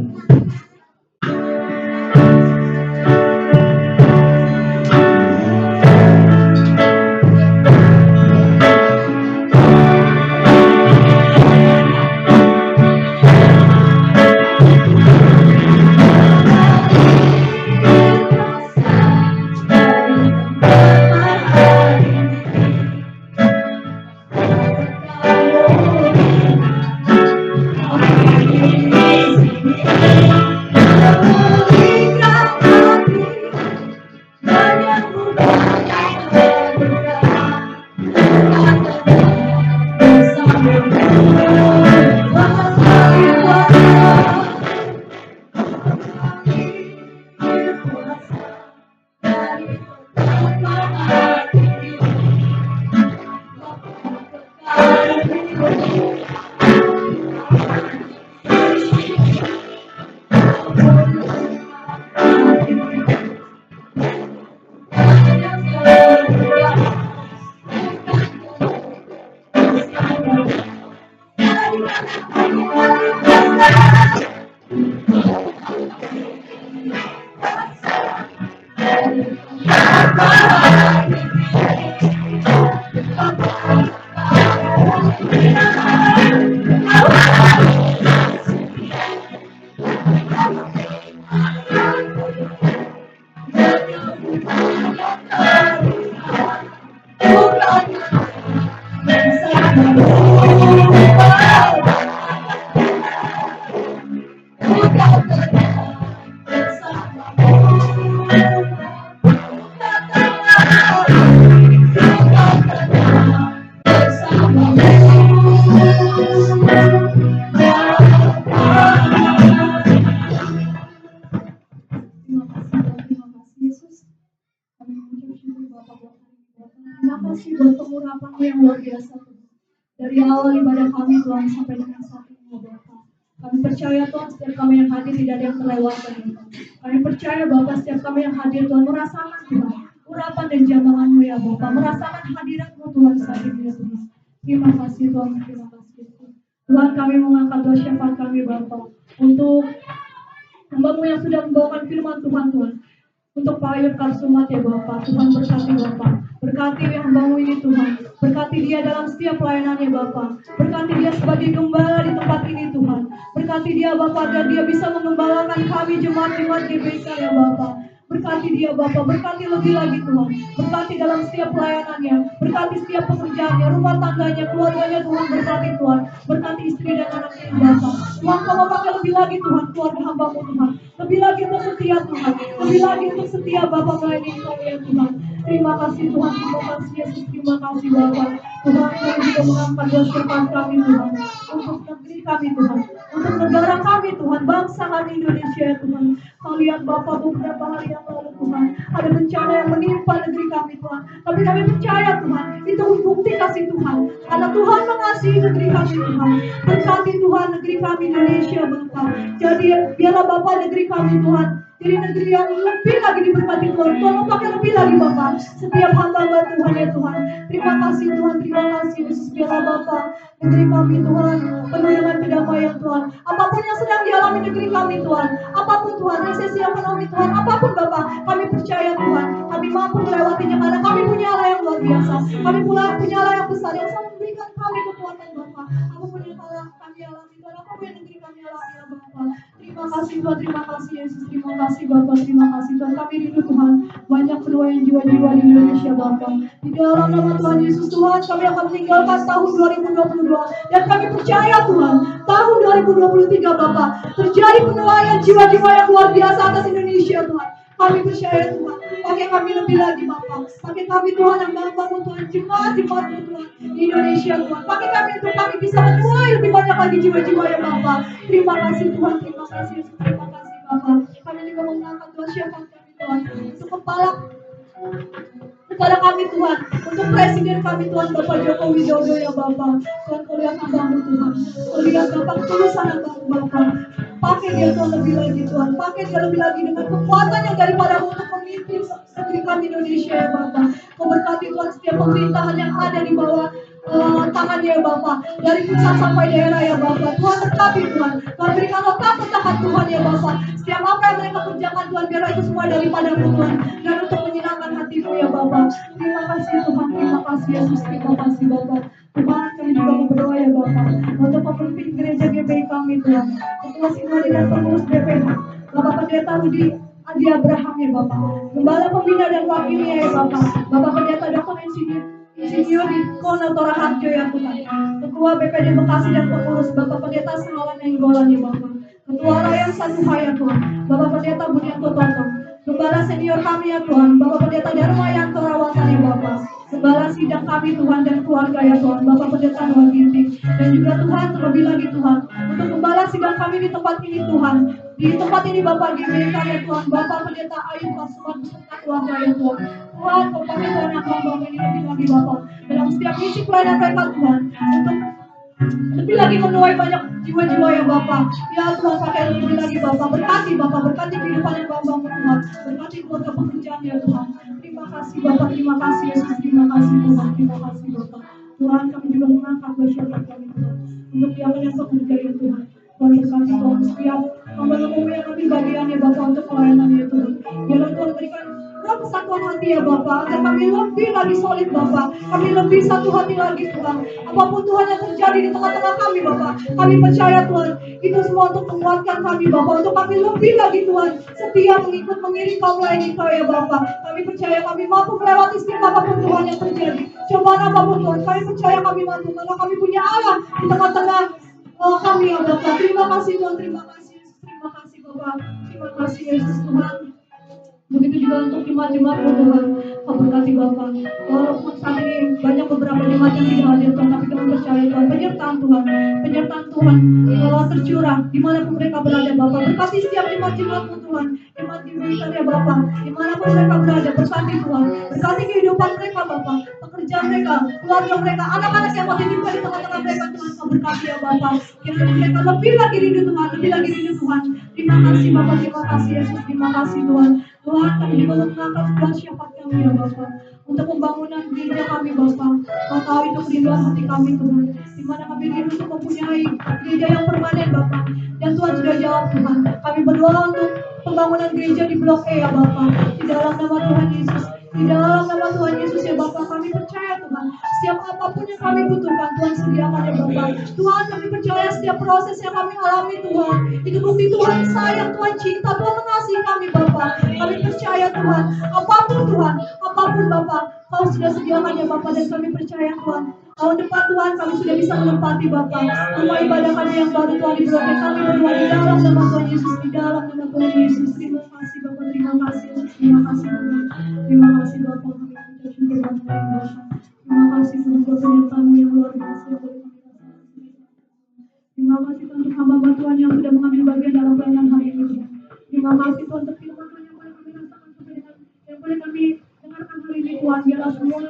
Dari awal ibadah kami Tuhan sampai dengan saat ini Bapak, kami percaya Tuhan setiap kami yang hadir tidak ada yang terlewatkan Tuhan. Kami percaya Bapak setiap kami yang hadir Tuhan merasakan Tuhan urapan dan jambangan-Mu ya Bapak, merasakan hadirat-Mu Tuhan saat ini ya Tuhan. Terima kasih Tuhan, terima kasih Tuhan. Kami mengangkat doa syafaat kami Bapak untuk hamba-Mu yang sudah membawakan firman Tuhan Tuhan. Untuk Pak Ayub Karsumat ya Bapak, Tuhan berkati Bapak, berkati hamba-Mu ini Tuhan, berkati dia dalam setiap pelayanannya Bapak, berkati dia sebagai gembala di tempat ini Tuhan, berkati dia Bapak agar dia bisa mengembalakan kami jemaat-jemaat GBK ya Bapak. Berkati dia Bapa, berkati lebih lagi Tuhan. Berkati dalam setiap pelayanannya, berkati setiap pekerjaannya, rumah tangganya, keluarganya Tuhan, berkati Tuhan. Berkati istri dan anaknya Bapa. Tuhan Kau mau pakai lebih lagi Tuhan, keluarga hamba-Mu Tuhan. Lebih lagi untuk setia Tuhan, lebih lagi untuk setia Bapa melayani Kau ya Tuhan. Terima kasih Tuhan, terima kasih Yesus, terima kasih Bapa. Tuhan kami juga mengangkat doa syafaat kami Tuhan, untuk negeri kami Tuhan, untuk negara kami Tuhan, bangsa kami Indonesia ya Tuhan. Kau lihat Bapa beberapa hari yang lalu Tuhan, ada bencana yang menimpa negeri kami Tuhan. Tapi kami percaya Tuhan, itu bukti kasih Tuhan. Karena Tuhan mengasihi negeri kami Tuhan. Berkati Tuhan negeri kami Indonesia Bapa. Jadi biarlah Bapa negeri kami Tuhan, jadi negeri yang lebih lagi diberkati Tuhan. Tuhan mau pakai lebih lagi Bapa. Setiap hamba Tuhan ya Tuhan. Terima kasih Tuhan, terima kasih Yesus. Biarlah Bapa negeri kami Tuhan penuh dengan kedamaian Tuhan. Apapun yang sedang dialami negeri kami Tuhan, apapun Tuhan, resesi ekonomi Tuhan, apapun Bapa, kami percaya Tuhan, kami mampu melewatinya karena kami punya Allah yang luar biasa. Kami punya Allah yang besar yang selalu memberikan kami kekuatan Bapa. Apapun yang kami alami Tuhan, apapun yang negeri kami alami ya Bapa. Terima kasih Tuhan, terima kasih Yesus, terima kasih Bapa, terima kasih Tuhan. Kami rindu Tuhan, banyak penuaian jiwa-jiwa di Indonesia Bapa. Di dalam nama Tuhan Yesus Tuhan, kami akan meninggalkan tahun 2022 dan kami percaya Tuhan, tahun 2023 Bapa, terjadi penuaian jiwa-jiwa yang luar biasa atas Indonesia Tuhan. Kami percaya Tuhan, pakai kami lebih lagi Bapa. Pakai kami Tuhan yang membangun Tuhan, jemaat-jemaat-Mu Tuhan di Indonesia Tuhan. Pakai kami untuk kami bisa menuai lebih banyak lagi jiwa-jiwa ya Bapa. Terima kasih Tuhan, terima kasih Yesus, terima kasih Bapa. Kami juga mengangkat doa syafaat kami Tuhan untuk kepala negara kami Tuhan, untuk presiden kami Tuhan Bapak Joko Widodo ya Bapak. Tuhan kau lihat hamba-Mu Tuhan, kau lihat Bapak ketulusan hamba-Mu Bapak. Pakai dia Tuhan lebih lagi Tuhan, pakai dia lebih lagi dengan kekuatan yang daripada untuk memimpin negeri kami Indonesia ya Bapak. Kau berkati Tuhan setiap pemerintahan yang ada di bawah tangannya ya Bapak, dari pusat sampai daerah ya Bapak. Tuhan berkati Tuhan, Tuhan berikan letak Tuhan ya Bapak. Setiap apa yang mereka kerjakan Tuhan, biar itu semua daripada-Mu Tuhan, dan untuk menyenangkan hati-Mu ya Bapak. Terima kasih Tuhan, terima kasih Yesus, terima kasih Bapak. Tuhan kami juga berdoa ya Bapak, untuk pemimpin gereja GBI kami Tuhan, ketua sinode dan pengurus BPH, Bapak Pendeta Rudi Adi Abraham ya Bapak, Gembala Pembina dan wakilnya ya Bapak, Bapak Pendeta Dr. Insinyur Kono Toraharjo ya Tuhan, Ketua BPD Bekasi dan pengurus Bapak Pendeta Sengawan Nainggolan ya Bapak, Ketua Rakyat Satu Haya Tuhan, Bapak Pendeta Budianto Toto, Gembala senior kami ya Tuhan, Bapak Pendeta Darmayanto Rawatan ya Bapak, Gembala sidang kami Tuhan dan keluarga ya Tuhan, Bapak Pendeta Noah Ginting, dan juga Tuhan terlebih lagi Tuhan, untuk Gembala sidang kami di tempat ini Tuhan, di tempat ini Bapak GBK ya Tuhan, Bapak Pendeta Ayub Pasuman beserta keluarga ya Tuhan. Tuhan kau pakai Tuhan yang hamba ini lebih lagi Bapak, dalam setiap misi pelayanan mereka Tuhan, untuk lebih lagi menuai banyak jiwa-jiwa ya Bapak. Ya Tuhan pakai lebih lagi Bapak, berkati Bapak, berkati kehidupan yang Bapak Tuhan, berkati keluarga pekerjaan ya Tuhan. Terima kasih Bapak, terima kasih Yesus, terima kasih Tuhan, terima kasih Bapak. Tuhan kami juga mengangkat doa kami Tuhan, untuk yang bekerja ya Tuhan. Tuhan berkati Tuhan setiap hamba-Mu yang lebih bagiannya Bapak untuk pelayanan ya Tuhan. Biarlah Tuhan berikan kesatuan hati ya Bapak, agar kami lebih lagi solid Bapak, kami lebih satu hati lagi Tuhan. Apapun Tuhan yang terjadi di tengah-tengah kami Bapak, kami percaya Tuhan, itu semua untuk menguatkan kami Bapak, untuk kami lebih lagi Tuhan, setia mengiring Kau melayani Kau ya Bapak. Kami percaya kami mampu melewati setiap apapun Tuhan yang terjadi, cobaan apapun Tuhan, kami percaya kami mampu, karena kami punya Allah di tengah-tengah kami ya Bapak. Terima kasih Tuhan, terima kasih Yesus, terima kasih Bapak, terima kasih Yesus Tuhan. Begitu juga untuk jemaat-jemaat-Mu Tuhan, Kau berkati Bapak. Walaupun saat ini banyak beberapa jemaat yang tidak hadir Tuhan, tapi kami percaya Tuhan, penyertaan Tuhan tercurah dimanapun mereka berada Bapak. Berkati setiap jemaat-jemaat-Mu Tuhan, jemaat di Indonesia ya Bapak, dimanapun mereka berada, berkati Tuhan, berkati kehidupan mereka Bapak, pekerjaan mereka, keluarga mereka, anak-anak yang masih tinggal di tengah-tengah mereka Tuhan, Kau berkati ya Bapak. Kiranya mereka lebih lagi rindu Tuhan, lebih lagi rindu Tuhan. Terima kasih Bapak, terima kasih Yesus, terima kasih Tuhan. Tuhan kami juga mengangkat doa syafaat kami ya Bapak, untuk pembangunan gereja kami Bapak. Kau tahu itu kerinduan hati kami Tuhan, di mana kami rindu untuk mempunyai gereja yang permanen Bapak. Dan Tuhan sudah jawab Tuhan. Kami berdoa untuk pembangunan gereja di Blok E ya Bapak. Di dalam nama Tuhan Yesus, di dalam nama Tuhan Yesus ya Bapak, kami percaya Tuhan, setiap apapun yang kami butuhkan, Tuhan sediakan ya Bapa. Tuhan, kami percaya setiap proses yang kami alami Tuhan, itu bukti Tuhan sayang, Tuhan cinta, Tuhan mengasihi kami Bapa. Kami percaya Tuhan, apapun Bapa, Kau sudah sediakan ya Bapa, dan kami percaya Tuhan. Tahun depan Tuhan kami sudah bisa menempati Bapa rumah ibadah kami yang baru Tuhan di Blok M. Kami berdoa di dalam nama Tuhan Yesus, di dalam nama Tuhan Yesus. Terima kasih Bapa, terima kasih Yesus, terima kasih Tuhan. Terima kasih Bapa, kami mengucap syukur dan menyembah. Terima kasih Tuhan buat penyertaan-Mu yang luar biasa yang boleh kami rasakan. Terima kasih Tuhan untuk hamba Tuhan yang sudah mengambil bagian dalam pelayanan hari ini. Terima kasih Tuhan untuk firman Tuhan yang boleh kami rasakan sampai dengan yang boleh kami dengarkan hari ini Tuhan. Biarlah semua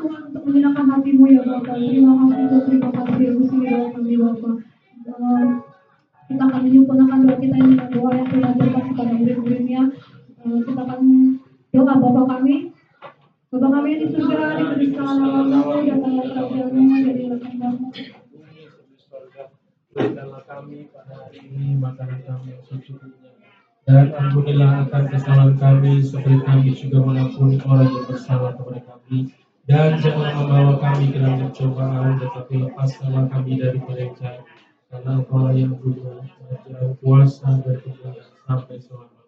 Tuhan untuk menyenangkan hati-Mu ya Bapa. Terima kasih Tuhan, terima kasih ya Gusti doa kami Bapa. Dan kita akan menyempurnakan doa kita ini dengan doa yang Tuhan ajarkan kepada murid-muridnya. Kita akan doa Bapa kami yang di surga, dikuduskanlah namamu, datanglah kerajaan-Mu, jadilah kehendak-Mu. Berikanlah kami pada hari ini makanan kami yang secukupnya, dan ampunilah akan kesalahan kami seperti kami juga mengampuni orang yang bersalah kepada kami, dan janganlah membawa kami ke dalam pencobaan, tetapi lepaskanlah kami daripada yang jahat, karena Engkau yang punya kerajaan, kuasa dan kemuliaan sampai selama-lamanya.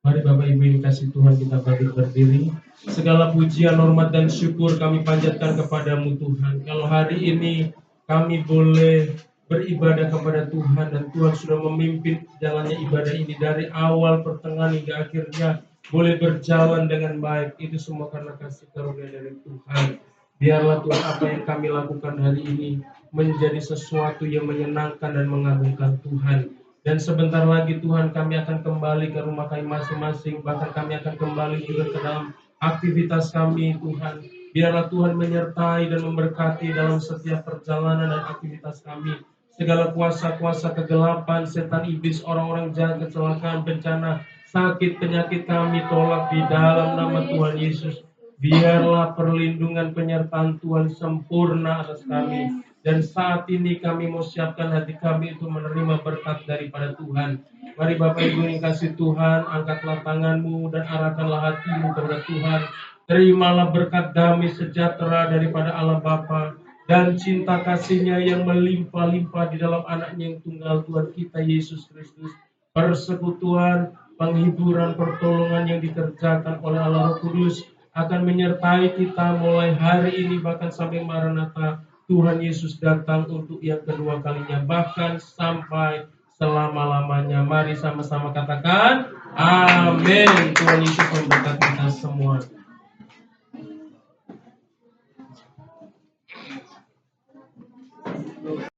Mari Bapak Ibu yang kasih Tuhan, kita bangkit berdiri. Segala pujian, hormat dan syukur kami panjatkan kepadamu Tuhan. Kalau hari ini kami boleh beribadah kepada Tuhan, dan Tuhan sudah memimpin jalannya ibadah ini dari awal, pertengahan hingga akhirnya boleh berjalan dengan baik. Itu semua karena kasih karunia dari Tuhan. Biarlah Tuhan apa yang kami lakukan hari ini menjadi sesuatu yang menyenangkan dan mengagumkan Tuhan. Dan sebentar lagi Tuhan kami akan kembali ke rumah kami masing-masing, bahkan kami akan kembali juga ke dalam aktivitas kami Tuhan. Biarlah Tuhan menyertai dan memberkati dalam setiap perjalanan dan aktivitas kami. Segala kuasa-kuasa kegelapan, setan iblis, orang-orang jahat, kecelakaan, bencana, sakit, penyakit kami tolak di dalam nama Tuhan Yesus. Biarlah perlindungan penyertaan Tuhan sempurna atas kami. Dan saat ini kami mau siapkan hati kami untuk menerima berkat daripada Tuhan. Mari Bapak Ibu yang kasih Tuhan, angkatlah tanganmu dan arahkanlah hatimu kepada Tuhan. Terimalah berkat damai sejahtera daripada Allah Bapa dan cinta kasih-Nya yang melimpah-limpah di dalam anaknya yang tunggal Tuhan kita Yesus Kristus. Persekutuan, penghiburan, pertolongan yang dikerjakan oleh Allah Roh Kudus akan menyertai kita mulai hari ini bahkan sampai Maranatha. Tuhan Yesus datang untuk yang kedua kalinya, bahkan sampai selama-lamanya. Mari sama-sama katakan amin. Tuhan Yesus memberkati kita semua.